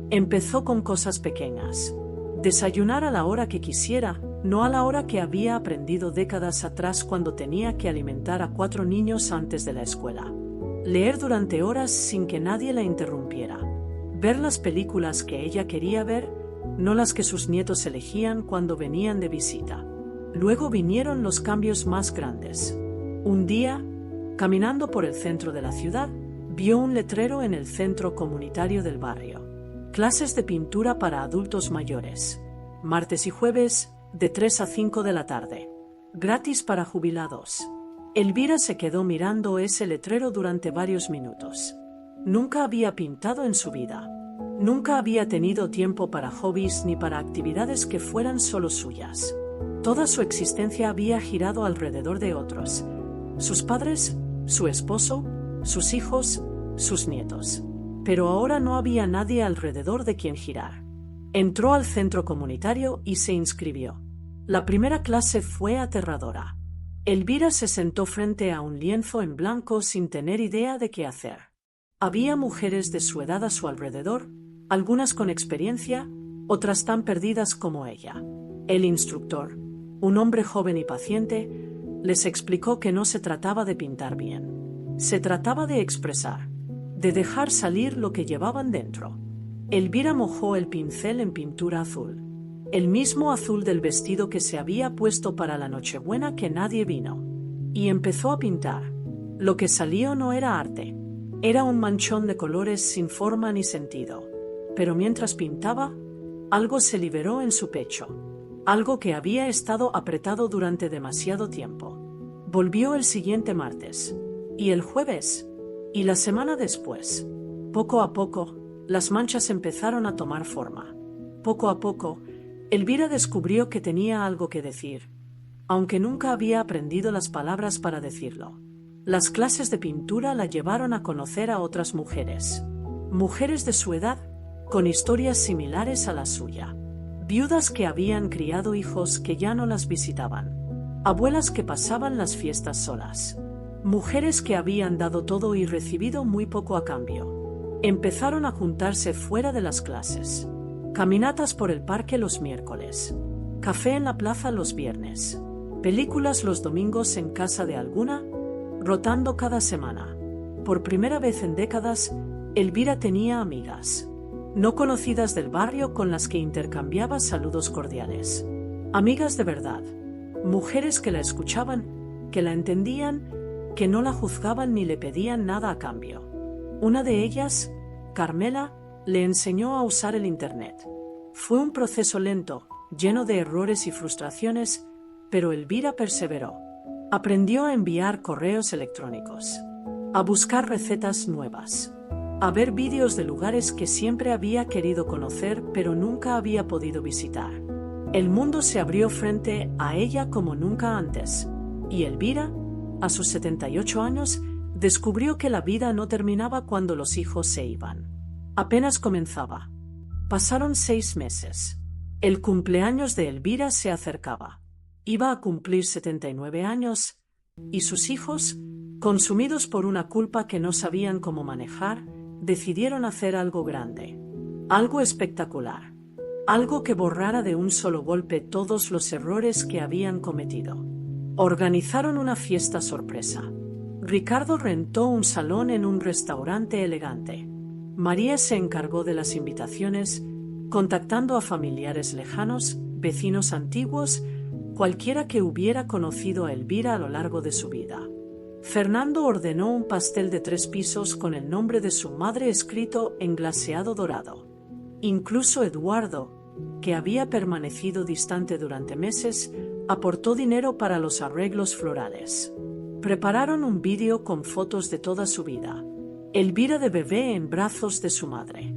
Empezó con cosas pequeñas. Desayunar a la hora que quisiera, no a la hora que había aprendido décadas atrás cuando tenía que alimentar a 4 niños antes de la escuela. Leer durante horas sin que nadie la interrumpiera. Ver las películas que ella quería ver, no las que sus nietos elegían cuando venían de visita. Luego vinieron los cambios más grandes. Un día, caminando por el centro de la ciudad, vio un letrero en el centro comunitario del barrio. Clases de pintura para adultos mayores. Martes y jueves, de 3 a 5 de la tarde. Gratis para jubilados. Elvira se quedó mirando ese letrero durante varios minutos. Nunca había pintado en su vida. Nunca había tenido tiempo para hobbies ni para actividades que fueran solo suyas. Toda su existencia había girado alrededor de otros. Sus padres, su esposo, sus hijos, sus nietos. Pero ahora no había nadie alrededor de quien girar. Entró al centro comunitario y se inscribió. La primera clase fue aterradora. Elvira se sentó frente a un lienzo en blanco sin tener idea de qué hacer. Había mujeres de su edad a su alrededor, algunas con experiencia, otras tan perdidas como ella. El instructor, un hombre joven y paciente, les explicó que no se trataba de pintar bien. Se trataba de expresar, de dejar salir lo que llevaban dentro. Elvira mojó el pincel en pintura azul. El mismo azul del vestido que se había puesto para la Nochebuena que nadie vino. Y empezó a pintar. Lo que salió no era arte. Era un manchón de colores sin forma ni sentido. Pero mientras pintaba, algo se liberó en su pecho. Algo que había estado apretado durante demasiado tiempo. Volvió el siguiente martes. Y el jueves. Y la semana después. Poco a poco, las manchas empezaron a tomar forma. Poco a poco, Elvira descubrió que tenía algo que decir, aunque nunca había aprendido las palabras para decirlo. Las clases de pintura la llevaron a conocer a otras mujeres. Mujeres de su edad, con historias similares a la suya. Viudas que habían criado hijos que ya no las visitaban. Abuelas que pasaban las fiestas solas. Mujeres que habían dado todo y recibido muy poco a cambio. Empezaron a juntarse fuera de las clases. Caminatas por el parque los miércoles. Café en la plaza los viernes. Películas los domingos en casa de alguna, rotando cada semana. Por primera vez en décadas, Elvira tenía amigas no conocidas del barrio con las que intercambiaba saludos cordiales. Amigas de verdad, mujeres que la escuchaban, que la entendían, que no la juzgaban ni le pedían nada a cambio. Una de ellas, Carmela, le enseñó a usar el Internet. Fue un proceso lento, lleno de errores y frustraciones, pero Elvira perseveró. Aprendió a enviar correos electrónicos, a buscar recetas nuevas, a ver vídeos de lugares que siempre había querido conocer pero nunca había podido visitar. El mundo se abrió frente a ella como nunca antes, y Elvira, a sus 78 años, descubrió que la vida no terminaba cuando los hijos se iban. Apenas comenzaba. Pasaron 6 meses. El cumpleaños de Elvira se acercaba. Iba a cumplir 79 años, y sus hijos, consumidos por una culpa que no sabían cómo manejar, decidieron hacer algo grande, algo espectacular, algo que borrara de un solo golpe todos los errores que habían cometido. Organizaron una fiesta sorpresa. Ricardo rentó un salón en un restaurante elegante. María se encargó de las invitaciones, contactando a familiares lejanos, vecinos antiguos, cualquiera que hubiera conocido a Elvira a lo largo de su vida. Fernando ordenó un pastel de 3 pisos con el nombre de su madre escrito en glaseado dorado. Incluso Eduardo, que había permanecido distante durante meses, aportó dinero para los arreglos florales. Prepararon un vídeo con fotos de toda su vida. Elvira de bebé en brazos de su madre.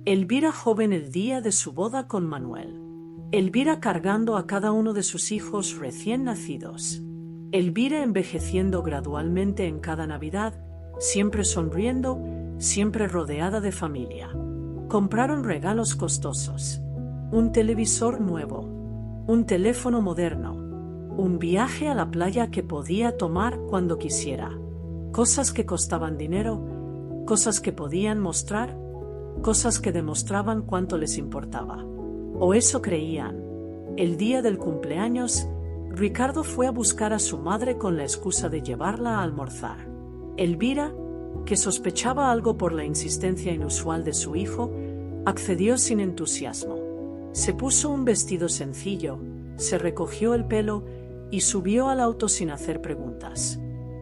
Elvira joven el día de su boda con Manuel. Elvira cargando a cada uno de sus hijos recién nacidos. Elvira envejeciendo gradualmente en cada Navidad, siempre sonriendo, siempre rodeada de familia. Compraron regalos costosos. Un televisor nuevo. Un teléfono moderno. Un viaje a la playa que podía tomar cuando quisiera. Cosas que costaban dinero, cosas que podían mostrar, cosas que demostraban cuánto les importaba. O eso creían. El día del cumpleaños, Ricardo fue a buscar a su madre con la excusa de llevarla a almorzar. Elvira, que sospechaba algo por la insistencia inusual de su hijo, accedió sin entusiasmo. Se puso un vestido sencillo, se recogió el pelo y subió al auto sin hacer preguntas.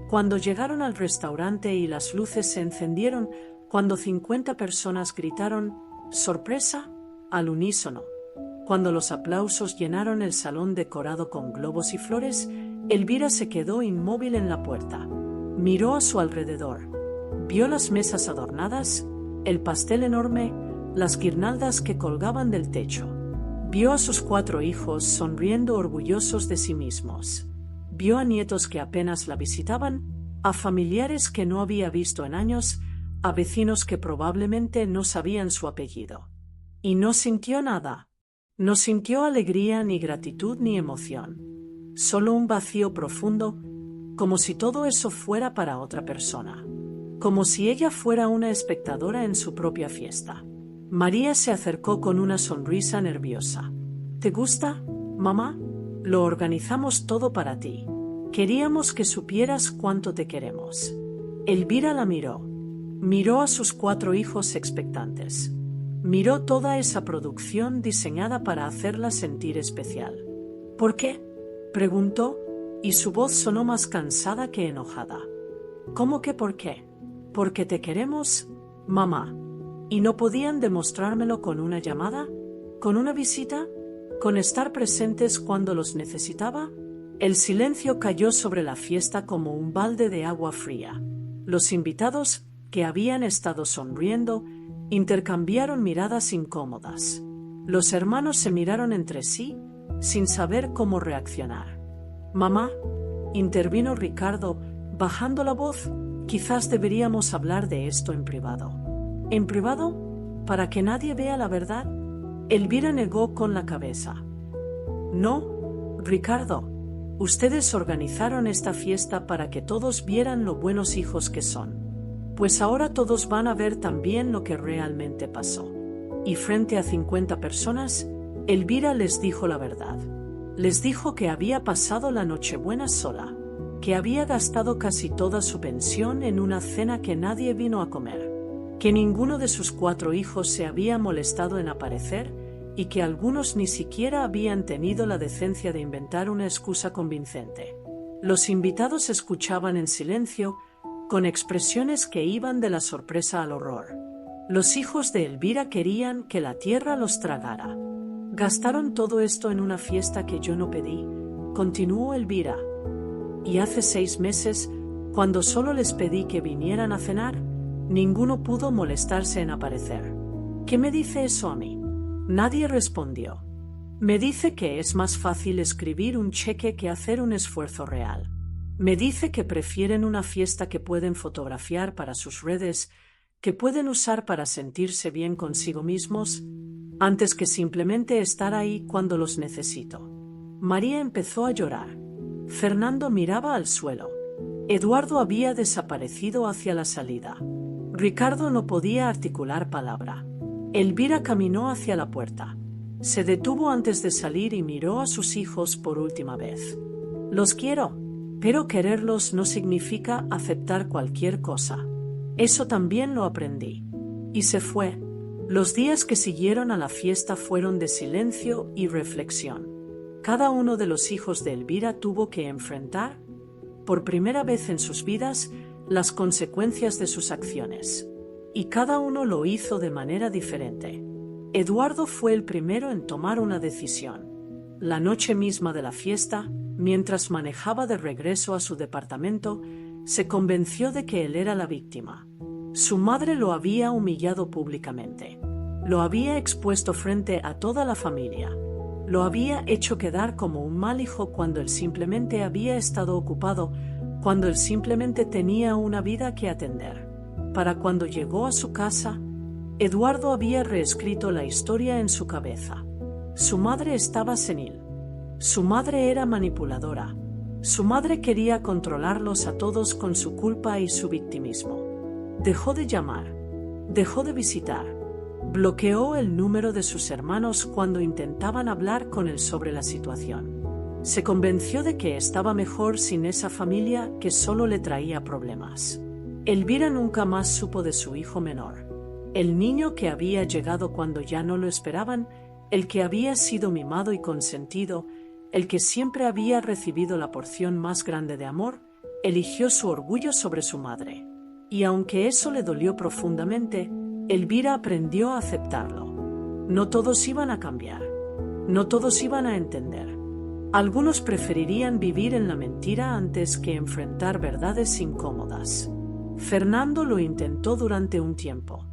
Cuando llegaron al restaurante y las luces se encendieron, cuando 50 personas gritaron «¡Sorpresa!» al unísono, cuando los aplausos llenaron el salón decorado con globos y flores, Elvira se quedó inmóvil en la puerta. Miró a su alrededor. Vio las mesas adornadas, el pastel enorme, las guirnaldas que colgaban del techo. Vio a sus 4 hijos sonriendo orgullosos de sí mismos. Vio a nietos que apenas la visitaban, a familiares que no había visto en años, a vecinos que probablemente no sabían su apellido. Y no sintió nada. No sintió alegría, ni gratitud, ni emoción. Solo un vacío profundo, como si todo eso fuera para otra persona. Como si ella fuera una espectadora en su propia fiesta. María se acercó con una sonrisa nerviosa. ¿Te gusta, mamá? Lo organizamos todo para ti. Queríamos que supieras cuánto te queremos. Elvira la miró. Miró a sus 4 hijos expectantes. Miró toda esa producción diseñada para hacerla sentir especial. ¿Por qué?, preguntó, y su voz sonó más cansada que enojada. ¿Cómo que por qué? ¿Porque te queremos, mamá? ¿Y no podían demostrármelo con una llamada? ¿Con una visita? ¿Con estar presentes cuando los necesitaba? El silencio cayó sobre la fiesta como un balde de agua fría. Los invitados, que habían estado sonriendo, intercambiaron miradas incómodas. Los hermanos se miraron entre sí, sin saber cómo reaccionar. «Mamá», intervino Ricardo, bajando la voz, «quizás deberíamos hablar de esto en privado». «¿En privado? ¿Para que nadie vea la verdad?». Elvira negó con la cabeza. «No, Ricardo. Ustedes organizaron esta fiesta para que todos vieran lo buenos hijos que son. Pues ahora todos van a ver también lo que realmente pasó». Y frente a 50 personas, Elvira les dijo la verdad. Les dijo que había pasado la Nochebuena sola, que había gastado casi toda su pensión en una cena que nadie vino a comer, que ninguno de sus 4 hijos se había molestado en aparecer y que algunos ni siquiera habían tenido la decencia de inventar una excusa convincente. Los invitados escuchaban en silencio, con expresiones que iban de la sorpresa al horror. Los hijos de Elvira querían que la tierra los tragara. Gastaron todo esto en una fiesta que yo no pedí, continuó Elvira. Y hace 6 meses, cuando solo les pedí que vinieran a cenar, ninguno pudo molestarse en aparecer. ¿Qué me dice eso a mí? Nadie respondió. Me dice que es más fácil escribir un cheque que hacer un esfuerzo real. Me dice que prefieren una fiesta que pueden fotografiar para sus redes, que pueden usar para sentirse bien consigo mismos, antes que simplemente estar ahí cuando los necesito. María empezó a llorar. Fernando miraba al suelo. Eduardo había desaparecido hacia la salida. Ricardo no podía articular palabra. Elvira caminó hacia la puerta. Se detuvo antes de salir y miró a sus hijos por última vez. Los quiero, pero quererlos no significa aceptar cualquier cosa. Eso también lo aprendí. Y se fue. Los días que siguieron a la fiesta fueron de silencio y reflexión. Cada uno de los hijos de Elvira tuvo que enfrentar, por primera vez en sus vidas, las consecuencias de sus acciones. Y cada uno lo hizo de manera diferente. Eduardo fue el primero en tomar una decisión. La noche misma de la fiesta, mientras manejaba de regreso a su departamento, se convenció de que él era la víctima. Su madre lo había humillado públicamente. Lo había expuesto frente a toda la familia. Lo había hecho quedar como un mal hijo cuando él simplemente había estado ocupado, cuando él simplemente tenía una vida que atender. Para cuando llegó a su casa, Eduardo había reescrito la historia en su cabeza. Su madre estaba senil. Su madre era manipuladora. Su madre quería controlarlos a todos con su culpa y su victimismo. Dejó de llamar. Dejó de visitar. Bloqueó el número de sus hermanos cuando intentaban hablar con él sobre la situación. Se convenció de que estaba mejor sin esa familia que solo le traía problemas. Elvira nunca más supo de su hijo menor. El niño que había llegado cuando ya no lo esperaban, el que había sido mimado y consentido, el que siempre había recibido la porción más grande de amor, eligió su orgullo sobre su madre. Y aunque eso le dolió profundamente, Elvira aprendió a aceptarlo. No todos iban a cambiar. No todos iban a entender. Algunos preferirían vivir en la mentira antes que enfrentar verdades incómodas. Fernando lo intentó durante un tiempo.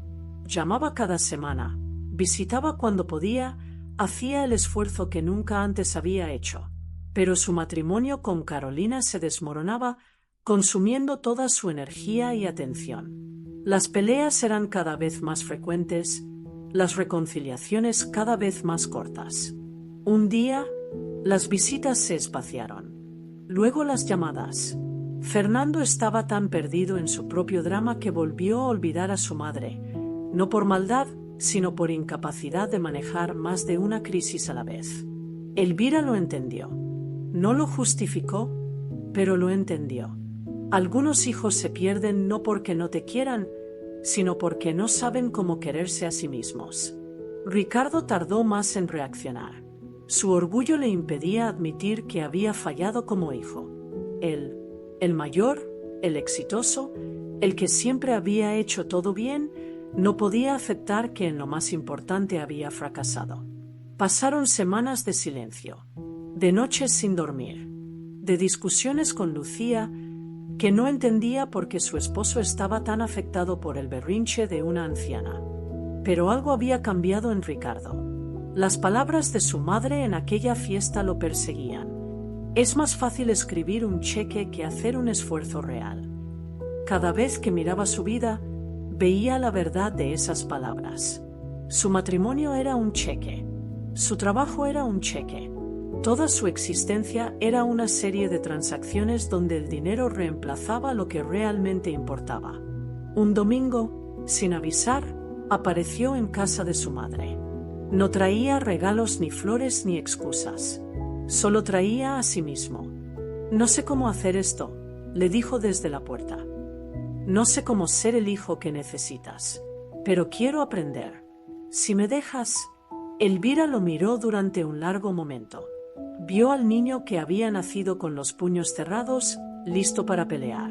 Llamaba cada semana, visitaba cuando podía, hacía el esfuerzo que nunca antes había hecho. Pero su matrimonio con Carolina se desmoronaba, consumiendo toda su energía y atención. Las peleas eran cada vez más frecuentes, las reconciliaciones cada vez más cortas. Un día, las visitas se espaciaron. Luego las llamadas. Fernando estaba tan perdido en su propio drama que volvió a olvidar a su madre, no por maldad, sino por incapacidad de manejar más de una crisis a la vez. Elvira lo entendió. No lo justificó, pero lo entendió. Algunos hijos se pierden no porque no te quieran, sino porque no saben cómo quererse a sí mismos. Ricardo tardó más en reaccionar. Su orgullo le impedía admitir que había fallado como hijo. Él, el mayor, el exitoso, el que siempre había hecho todo bien, no podía aceptar que en lo más importante había fracasado. Pasaron semanas de silencio, de noches sin dormir, de discusiones con Lucía, que no entendía por qué su esposo estaba tan afectado por el berrinche de una anciana. Pero algo había cambiado en Ricardo. Las palabras de su madre en aquella fiesta lo perseguían. Es más fácil escribir un cheque que hacer un esfuerzo real. Cada vez que miraba su vida, veía la verdad de esas palabras. Su matrimonio era un cheque. Su trabajo era un cheque. Toda su existencia era una serie de transacciones donde el dinero reemplazaba lo que realmente importaba. Un domingo, sin avisar, apareció en casa de su madre. No traía regalos ni flores ni excusas. Solo traía a sí mismo. No sé cómo hacer esto, le dijo desde la puerta. No sé cómo ser el hijo que necesitas. Pero quiero aprender. Si me dejas. Elvira lo miró durante un largo momento. Vio al niño que había nacido con los puños cerrados, listo para pelear.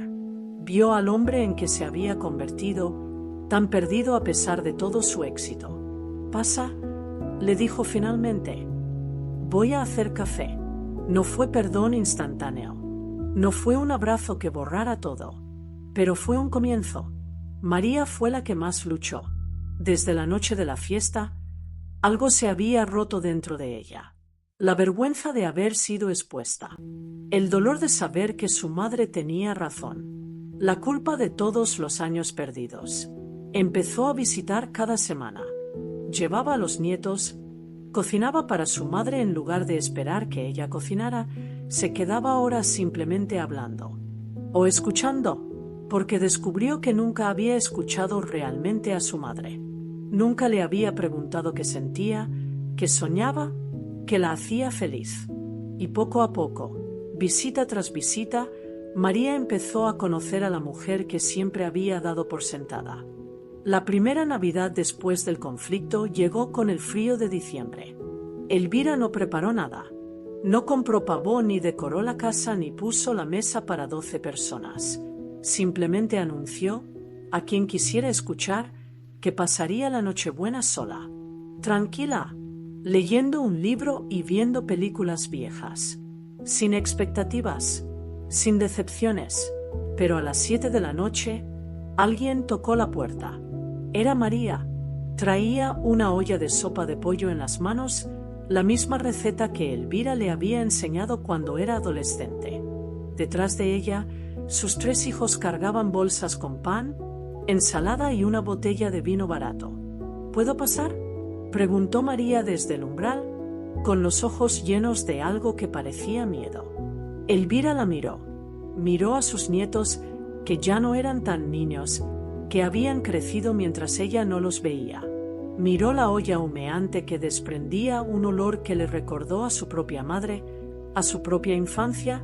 Vio al hombre en que se había convertido, tan perdido a pesar de todo su éxito. «Pasa», le dijo finalmente. «Voy a hacer café». No fue perdón instantáneo. No fue un abrazo que borrara todo. Pero fue un comienzo. María fue la que más luchó. Desde la noche de la fiesta, algo se había roto dentro de ella. La vergüenza de haber sido expuesta. El dolor de saber que su madre tenía razón. La culpa de todos los años perdidos. Empezó a visitar cada semana. Llevaba a los nietos, cocinaba para su madre en lugar de esperar que ella cocinara, se quedaba horas simplemente hablando. O escuchando, porque descubrió que nunca había escuchado realmente a su madre. Nunca le había preguntado qué sentía, qué soñaba, qué la hacía feliz. Y poco a poco, visita tras visita, María empezó a conocer a la mujer que siempre había dado por sentada. La primera Navidad después del conflicto llegó con el frío de diciembre. Elvira no preparó nada. No compró pavó ni decoró la casa ni puso la mesa para 12 personas. Simplemente anunció, a quien quisiera escuchar, que pasaría la Nochebuena sola, tranquila, leyendo un libro y viendo películas viejas. Sin expectativas, sin decepciones, pero a las 7 de la noche, alguien tocó la puerta. Era María. Traía una olla de sopa de pollo en las manos, la misma receta que Elvira le había enseñado cuando era adolescente. Detrás de ella, sus 3 hijos cargaban bolsas con pan, ensalada y una botella de vino barato. ¿Puedo pasar?, preguntó María desde el umbral, con los ojos llenos de algo que parecía miedo. Elvira la miró. Miró a sus nietos, que ya no eran tan niños, que habían crecido mientras ella no los veía. Miró la olla humeante que desprendía un olor que le recordó a su propia madre, a su propia infancia,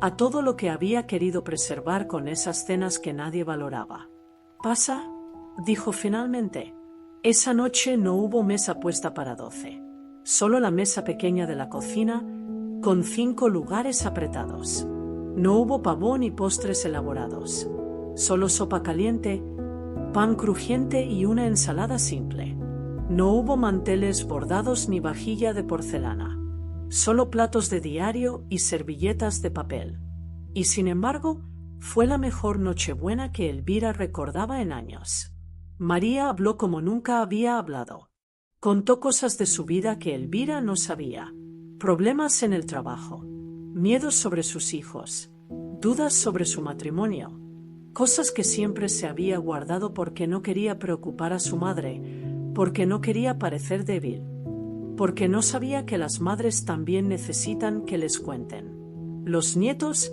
a todo lo que había querido preservar con esas cenas que nadie valoraba. «Pasa», dijo finalmente. Esa noche no hubo mesa puesta para 12. Solo la mesa pequeña de la cocina, con 5 lugares apretados. No hubo pavó ni postres elaborados. Solo sopa caliente, pan crujiente y una ensalada simple. No hubo manteles bordados ni vajilla de porcelana. Solo platos de diario y servilletas de papel. Y sin embargo, fue la mejor Nochebuena que Elvira recordaba en años. María habló como nunca había hablado. Contó cosas de su vida que Elvira no sabía. Problemas en el trabajo, miedos sobre sus hijos, dudas sobre su matrimonio. Cosas que siempre se había guardado porque no quería preocupar a su madre, porque no quería parecer débil, porque no sabía que las madres también necesitan que les cuenten. Los nietos,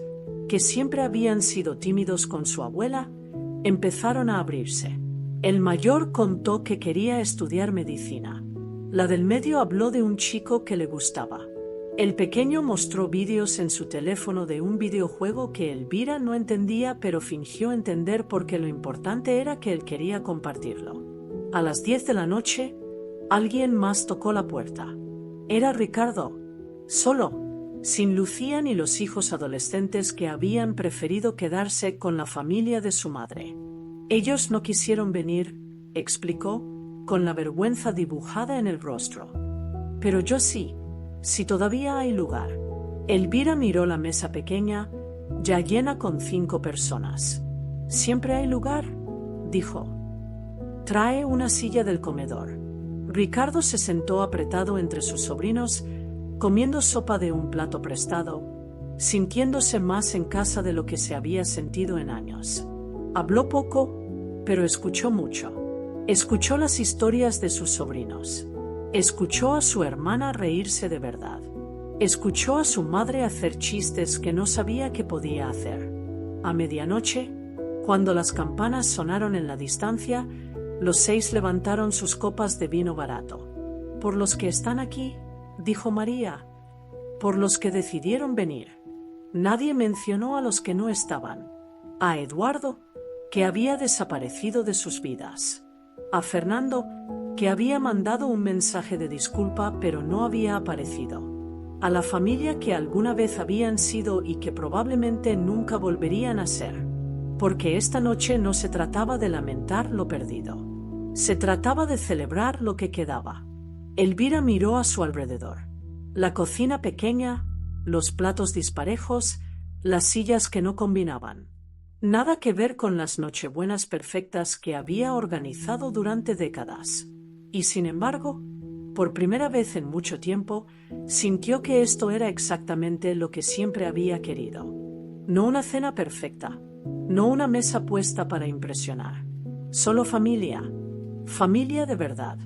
que siempre habían sido tímidos con su abuela, empezaron a abrirse. El mayor contó que quería estudiar medicina. La del medio habló de un chico que le gustaba. El pequeño mostró vídeos en su teléfono de un videojuego que Elvira no entendía, pero fingió entender porque lo importante era que él quería compartirlo. A las 10 de la noche, alguien más tocó la puerta. Era Ricardo, solo, sin Lucía ni los hijos adolescentes que habían preferido quedarse con la familia de su madre. Ellos no quisieron venir, explicó, con la vergüenza dibujada en el rostro. Pero yo sí. Si todavía hay lugar. Elvira miró la mesa pequeña, ya llena con 5 personas. «Siempre hay lugar», dijo. «Trae una silla del comedor». Ricardo se sentó apretado entre sus sobrinos, comiendo sopa de un plato prestado, sintiéndose más en casa de lo que se había sentido en años. Habló poco, pero escuchó mucho. Escuchó las historias de sus sobrinos. Escuchó a su hermana reírse de verdad. Escuchó a su madre hacer chistes que no sabía que podía hacer. A medianoche, cuando las campanas sonaron en la distancia, los 6 levantaron sus copas de vino barato. «Por los que están aquí», dijo María. «Por los que decidieron venir». Nadie mencionó a los que no estaban. A Eduardo, que había desaparecido de sus vidas. a Fernando, que había mandado un mensaje de disculpa pero no había aparecido. A la familia que alguna vez habían sido y que probablemente nunca volverían a ser. Porque esta noche no se trataba de lamentar lo perdido. Se trataba de celebrar lo que quedaba. Elvira miró a su alrededor. La cocina pequeña, los platos disparejos, las sillas que no combinaban. Nada que ver con las nochebuenas perfectas que había organizado durante décadas. Y sin embargo, por primera vez en mucho tiempo, sintió que esto era exactamente lo que siempre había querido. No una cena perfecta, no una mesa puesta para impresionar. Solo familia, familia de verdad,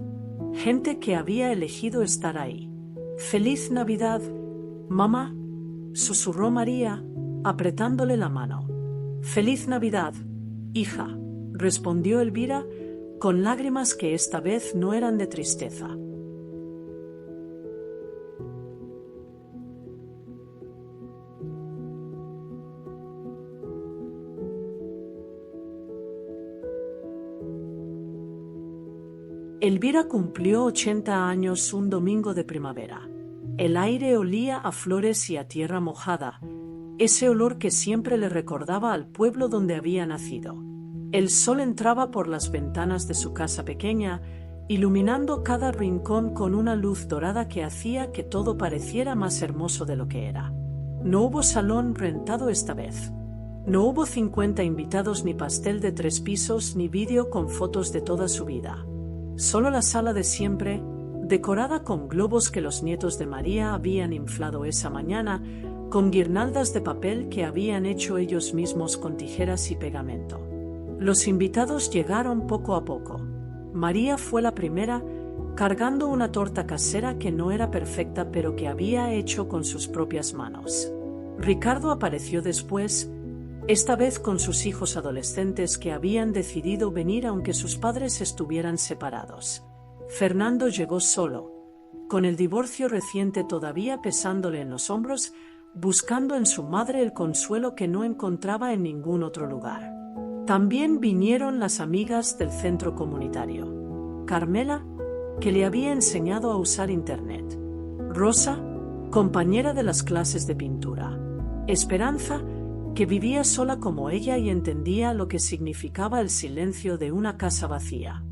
gente que había elegido estar ahí. «Feliz Navidad, mamá», susurró María, apretándole la mano. «Feliz Navidad, hija», respondió Elvira, con lágrimas que esta vez no eran de tristeza. Elvira cumplió 80 años un domingo de primavera. El aire olía a flores y a tierra mojada, ese olor que siempre le recordaba al pueblo donde había nacido. El sol entraba por las ventanas de su casa pequeña, iluminando cada rincón con una luz dorada que hacía que todo pareciera más hermoso de lo que era. No hubo salón rentado esta vez. No hubo 50 invitados, ni pastel de 3 pisos, ni vídeo con fotos de toda su vida. Solo la sala de siempre, decorada con globos que los nietos de María habían inflado esa mañana, con guirnaldas de papel que habían hecho ellos mismos con tijeras y pegamento. Los invitados llegaron poco a poco. María fue la primera, cargando una torta casera que no era perfecta pero que había hecho con sus propias manos. Ricardo apareció después, esta vez con sus hijos adolescentes que habían decidido venir aunque sus padres estuvieran separados. Fernando llegó solo, con el divorcio reciente todavía pesándole en los hombros, buscando en su madre el consuelo que no encontraba en ningún otro lugar. También vinieron las amigas del centro comunitario. Carmela, que le había enseñado a usar internet. Rosa, compañera de las clases de pintura. Esperanza, que vivía sola como ella y entendía lo que significaba el silencio de una casa vacía.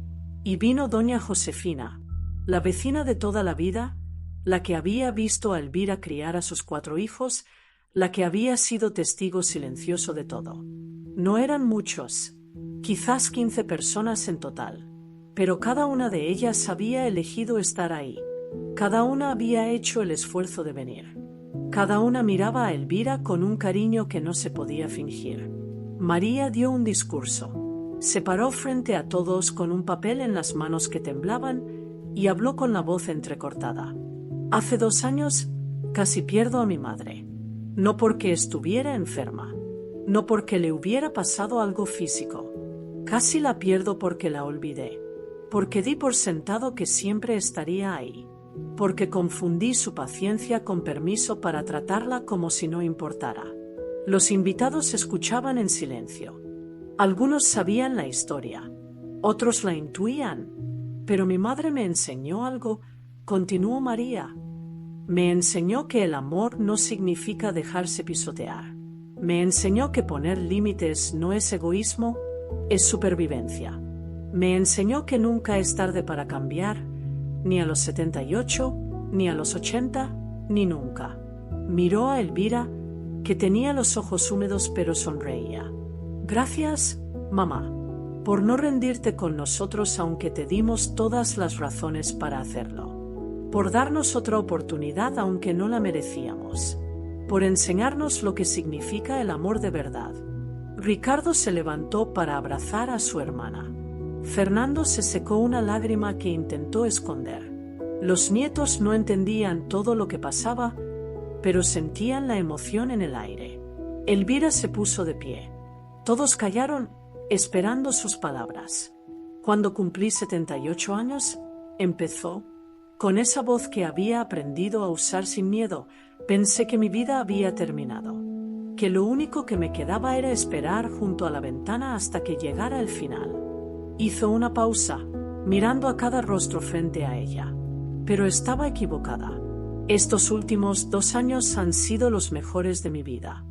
Y vino doña Josefina, la vecina de toda la vida, la que había visto a Elvira criar a sus 4 hijos, la que había sido testigo silencioso de todo. No eran muchos, quizás 15 personas en total, pero cada una de ellas había elegido estar ahí. Cada una había hecho el esfuerzo de venir. Cada una miraba a Elvira con un cariño que no se podía fingir. María dio un discurso. Se paró frente a todos con un papel en las manos que temblaban y habló con la voz entrecortada. Hace 2 años casi pierdo a mi madre. No porque estuviera enferma, no porque le hubiera pasado algo físico. Casi la pierdo porque la olvidé, porque di por sentado que siempre estaría ahí. Porque confundí su paciencia con permiso para tratarla como si no importara. Los invitados escuchaban en silencio. Algunos sabían la historia, otros la intuían. Pero mi madre me enseñó algo, continuó María. Me enseñó que el amor no significa dejarse pisotear. Me enseñó que poner límites no es egoísmo, es supervivencia. Me enseñó que nunca es tarde para cambiar, ni a los 78, ni a los 80, ni nunca. Miró a Elvira, que tenía los ojos húmedos pero sonreía. Gracias, mamá, por no rendirte con nosotros aunque te dimos todas las razones para hacerlo. Por darnos otra oportunidad aunque no la merecíamos. Por enseñarnos lo que significa el amor de verdad. Ricardo se levantó para abrazar a su hermana. Fernando se secó una lágrima que intentó esconder. Los nietos no entendían todo lo que pasaba, pero sentían la emoción en el aire. Elvira se puso de pie. Todos callaron, esperando sus palabras. Cuando cumplí 78 años, empezó, con esa voz que había aprendido a usar sin miedo, pensé que mi vida había terminado, que lo único que me quedaba era esperar junto a la ventana hasta que llegara el final. Hizo una pausa, mirando a cada rostro frente a ella. Pero estaba equivocada. Estos últimos 2 años han sido los mejores de mi vida.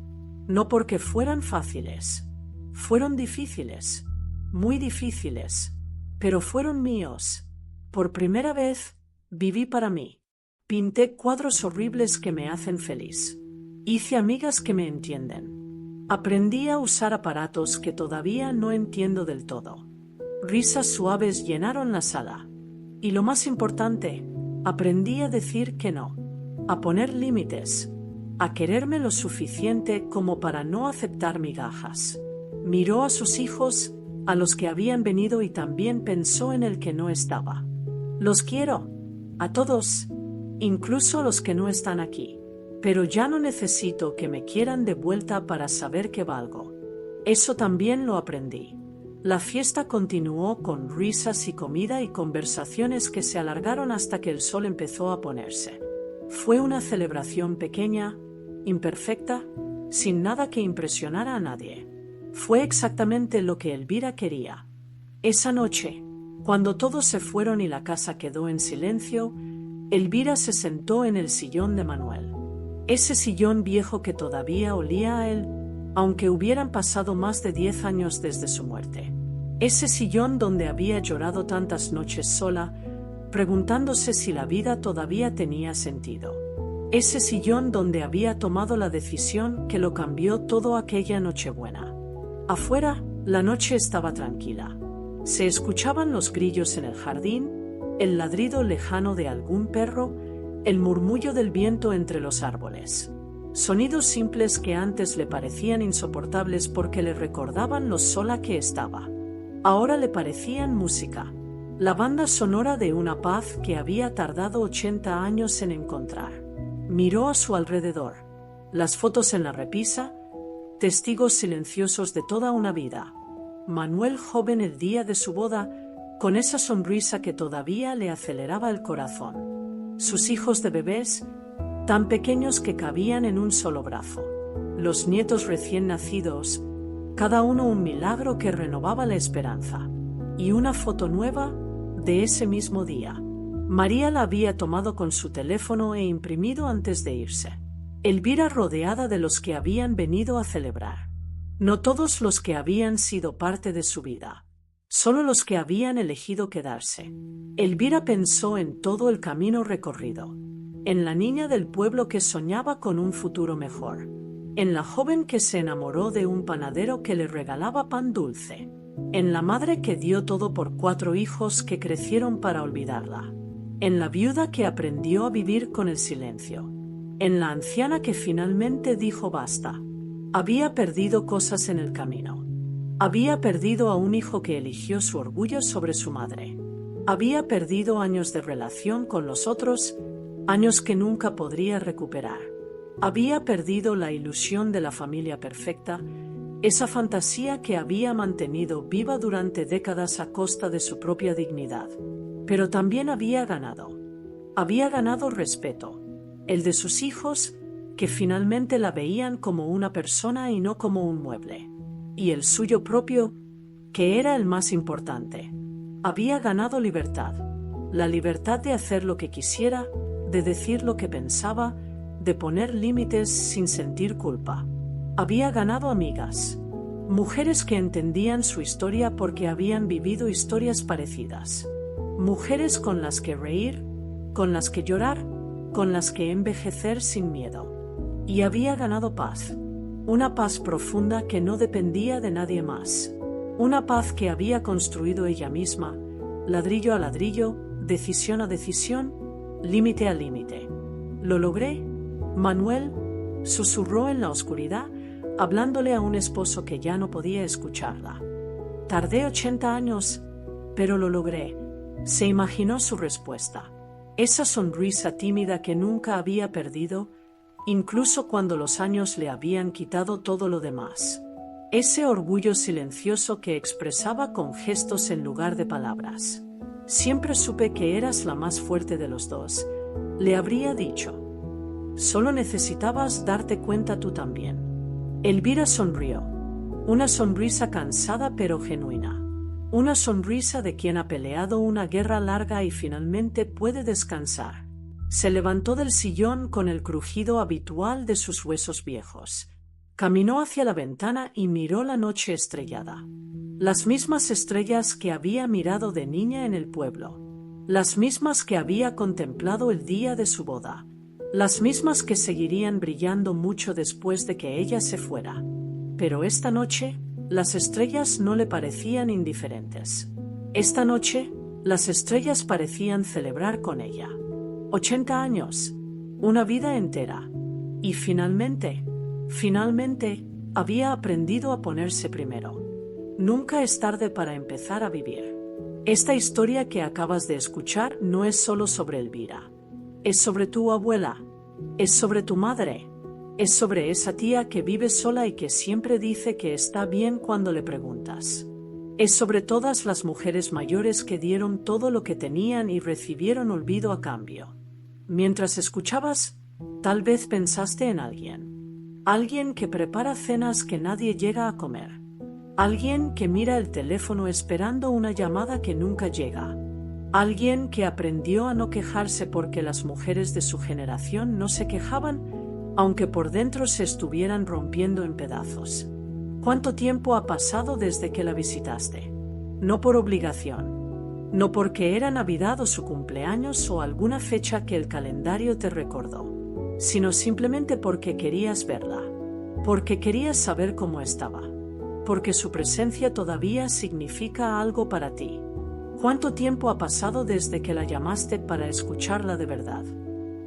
No porque fueran fáciles. Fueron difíciles. Muy difíciles. Pero fueron míos. Por primera vez, viví para mí. Pinté cuadros horribles que me hacen feliz. Hice amigas que me entienden. Aprendí a usar aparatos que todavía no entiendo del todo. Risas suaves llenaron la sala. Y lo más importante, aprendí a decir que no. A poner límites. A quererme lo suficiente como para no aceptar migajas. Miró a sus hijos, a los que habían venido, y también pensó en el que no estaba. Los quiero. A todos. Incluso a los que no están aquí. Pero ya no necesito que me quieran de vuelta para saber que valgo. Eso también lo aprendí. La fiesta continuó con risas y comida y conversaciones que se alargaron hasta que el sol empezó a ponerse. Fue una celebración pequeña, imperfecta, sin nada que impresionara a nadie. Fue exactamente lo que Elvira quería. Esa noche, cuando todos se fueron y la casa quedó en silencio, Elvira se sentó en el sillón de Manuel. Ese sillón viejo que todavía olía a él, aunque hubieran pasado más de 10 años desde su muerte. Ese sillón donde había llorado tantas noches sola, preguntándose si la vida todavía tenía sentido. Ese sillón donde había tomado la decisión que lo cambió todo aquella Nochebuena. Afuera, la noche estaba tranquila. Se escuchaban los grillos en el jardín, el ladrido lejano de algún perro, el murmullo del viento entre los árboles. Sonidos simples que antes le parecían insoportables porque le recordaban lo sola que estaba. Ahora le parecían música, la banda sonora de una paz que había tardado 80 años en encontrar. Miró a su alrededor. Las fotos en la repisa, testigos silenciosos de toda una vida. Manuel joven el día de su boda, con esa sonrisa que todavía le aceleraba el corazón. Sus hijos de bebés, tan pequeños que cabían en un solo brazo. Los nietos recién nacidos, cada uno un milagro que renovaba la esperanza. Y una foto nueva de ese mismo día. María la había tomado con su teléfono e imprimido antes de irse. Elvira rodeada de los que habían venido a celebrar. No todos los que habían sido parte de su vida. Solo los que habían elegido quedarse. Elvira pensó en todo el camino recorrido. En la niña del pueblo que soñaba con un futuro mejor. En la joven que se enamoró de un panadero que le regalaba pan dulce. En la madre que dio todo por 4 hijos que crecieron para olvidarla. En la viuda que aprendió a vivir con el silencio. En la anciana que finalmente dijo basta. Había perdido cosas en el camino. Había perdido a un hijo que eligió su orgullo sobre su madre. Había perdido años de relación con los otros, años que nunca podría recuperar. Había perdido la ilusión de la familia perfecta, esa fantasía que había mantenido viva durante décadas a costa de su propia dignidad. Pero también había ganado. Había ganado respeto, el de sus hijos, que finalmente la veían como una persona y no como un mueble. Y el suyo propio, que era el más importante. Había ganado libertad. La libertad de hacer lo que quisiera, de decir lo que pensaba, de poner límites sin sentir culpa. Había ganado amigas. Mujeres que entendían su historia porque habían vivido historias parecidas. Mujeres con las que reír, con las que llorar, con las que envejecer sin miedo. Y había ganado paz. Una paz profunda que no dependía de nadie más. Una paz que había construido ella misma, ladrillo a ladrillo, decisión a decisión, límite a límite. ¿Lo logré? Manuel susurró en la oscuridad, hablándole a un esposo que ya no podía escucharla. Tardé 80 años, pero lo logré. Se imaginó su respuesta. Esa sonrisa tímida que nunca había perdido, incluso cuando los años le habían quitado todo lo demás. Ese orgullo silencioso que expresaba con gestos en lugar de palabras. Siempre supe que eras la más fuerte de los dos, le habría dicho. Solo necesitabas darte cuenta tú también. Elvira sonrió. Una sonrisa cansada pero genuina. Una sonrisa de quien ha peleado una guerra larga y finalmente puede descansar. Se levantó del sillón con el crujido habitual de sus huesos viejos. Caminó hacia la ventana y miró la noche estrellada. Las mismas estrellas que había mirado de niña en el pueblo. Las mismas que había contemplado el día de su boda. Las mismas que seguirían brillando mucho después de que ella se fuera. Pero esta noche, las estrellas no le parecían indiferentes. Esta noche, las estrellas parecían celebrar con ella. 80 años, una vida entera. Y finalmente, había aprendido a ponerse primero. Nunca es tarde para empezar a vivir. Esta historia que acabas de escuchar no es solo sobre Elvira. Es sobre tu abuela. Es sobre tu madre. Es sobre esa tía que vive sola y que siempre dice que está bien cuando le preguntas. Es sobre todas las mujeres mayores que dieron todo lo que tenían y recibieron olvido a cambio. Mientras escuchabas, tal vez pensaste en alguien. Alguien que prepara cenas que nadie llega a comer. Alguien que mira el teléfono esperando una llamada que nunca llega. Alguien que aprendió a no quejarse porque las mujeres de su generación no se quejaban, aunque por dentro se estuvieran rompiendo en pedazos. ¿Cuánto tiempo ha pasado desde que la visitaste? No por obligación. No porque era Navidad o su cumpleaños o alguna fecha que el calendario te recordó, sino simplemente porque querías verla. Porque querías saber cómo estaba. Porque su presencia todavía significa algo para ti. ¿Cuánto tiempo ha pasado desde que la llamaste para escucharla de verdad?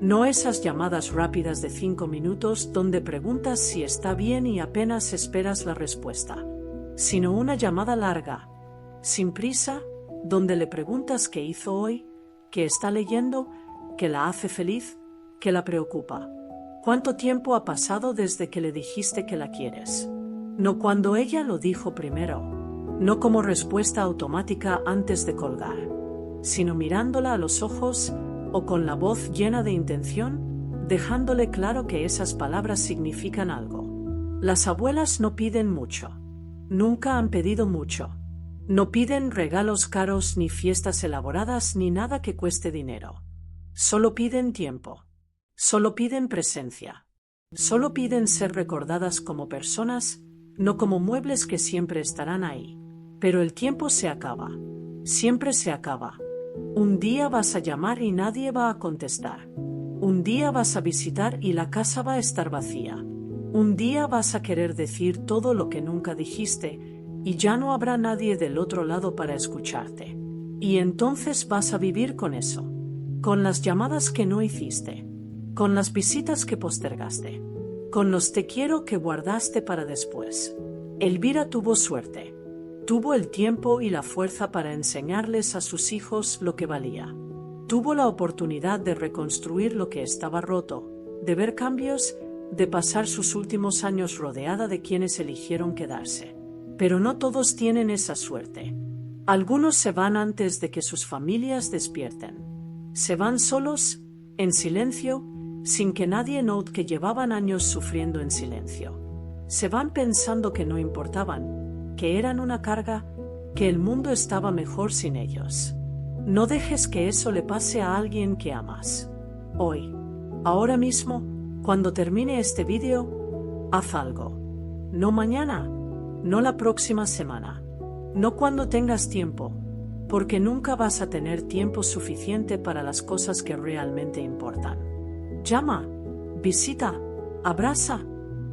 No esas llamadas rápidas de 5 minutos donde preguntas si está bien y apenas esperas la respuesta, sino una llamada larga, sin prisa, donde le preguntas qué hizo hoy, qué está leyendo, qué la hace feliz, qué la preocupa. ¿Cuánto tiempo ha pasado desde que le dijiste que la quieres? No cuando ella lo dijo primero, no como respuesta automática antes de colgar, sino mirándola a los ojos o con la voz llena de intención, dejándole claro que esas palabras significan algo. Las abuelas no piden mucho. Nunca han pedido mucho. No piden regalos caros ni fiestas elaboradas ni nada que cueste dinero. Solo piden tiempo. Solo piden presencia. Solo piden ser recordadas como personas, no como muebles que siempre estarán ahí. Pero el tiempo se acaba. Siempre se acaba. Un día vas a llamar y nadie va a contestar. Un día vas a visitar y la casa va a estar vacía. Un día vas a querer decir todo lo que nunca dijiste y ya no habrá nadie del otro lado para escucharte. Y entonces vas a vivir con eso. Con las llamadas que no hiciste. Con las visitas que postergaste. Con los te quiero que guardaste para después. Elvira tuvo suerte. Tuvo el tiempo y la fuerza para enseñarles a sus hijos lo que valía. Tuvo la oportunidad de reconstruir lo que estaba roto, de ver cambios, de pasar sus últimos años rodeada de quienes eligieron quedarse. Pero no todos tienen esa suerte. Algunos se van antes de que sus familias despierten. Se van solos, en silencio, sin que nadie note que llevaban años sufriendo en silencio. Se van pensando que no importaban, que eran una carga, que el mundo estaba mejor sin ellos. No dejes que eso le pase a alguien que amas. Hoy, ahora mismo, cuando termine este vídeo, haz algo. No mañana, no la próxima semana, no cuando tengas tiempo, porque nunca vas a tener tiempo suficiente para las cosas que realmente importan. Llama, visita, abraza,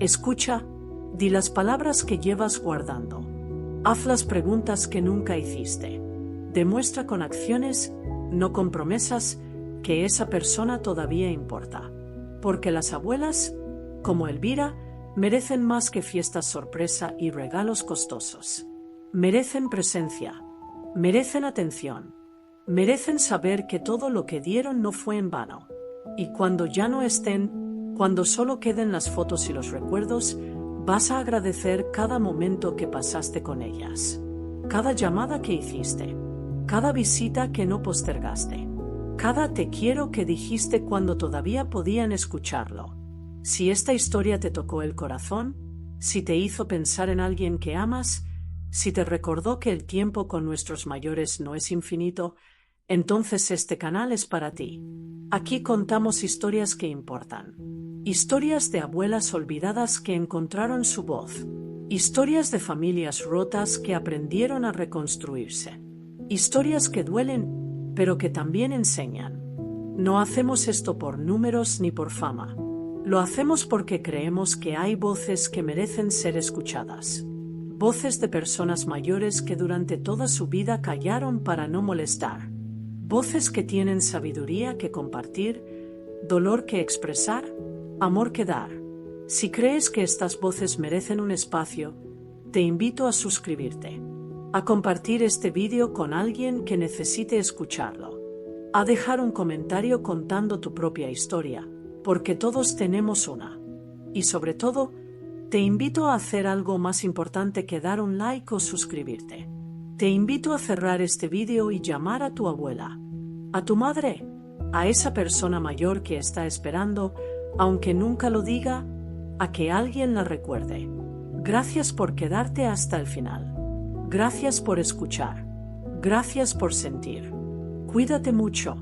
escucha, di las palabras que llevas guardando. Haz las preguntas que nunca hiciste. Demuestra con acciones, no con promesas, que esa persona todavía importa. Porque las abuelas, como Elvira, merecen más que fiestas sorpresa y regalos costosos. Merecen presencia. Merecen atención. Merecen saber que todo lo que dieron no fue en vano. Y cuando ya no estén, cuando solo queden las fotos y los recuerdos, vas a agradecer cada momento que pasaste con ellas. Cada llamada que hiciste. Cada visita que no postergaste. Cada te quiero que dijiste cuando todavía podían escucharlo. Si esta historia te tocó el corazón, si te hizo pensar en alguien que amas, Si te recordó que el tiempo con nuestros mayores no es infinito, entonces este canal es para ti. Aquí contamos historias que importan. Historias de abuelas olvidadas que encontraron su voz. Historias de familias rotas que aprendieron a reconstruirse. Historias que duelen, pero que también enseñan. No hacemos esto por números ni por fama. Lo hacemos porque creemos que hay voces que merecen ser escuchadas. Voces de personas mayores que durante toda su vida callaron para no molestar. Voces que tienen sabiduría que compartir, dolor que expresar, amor que dar. Si crees que estas voces merecen un espacio, te invito a suscribirte, a compartir este vídeo con alguien que necesite escucharlo, a dejar un comentario contando tu propia historia, porque todos tenemos una. Y sobre todo, te invito a hacer algo más importante que dar un like o suscribirte. Te invito a cerrar este vídeo y llamar a tu abuela, a tu madre, a esa persona mayor que está esperando, aunque nunca lo diga, a que alguien la recuerde. Gracias por quedarte hasta el final. Gracias por escuchar. Gracias por sentir. Cuídate mucho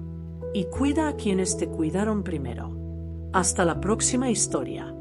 y cuida a quienes te cuidaron primero. Hasta la próxima historia.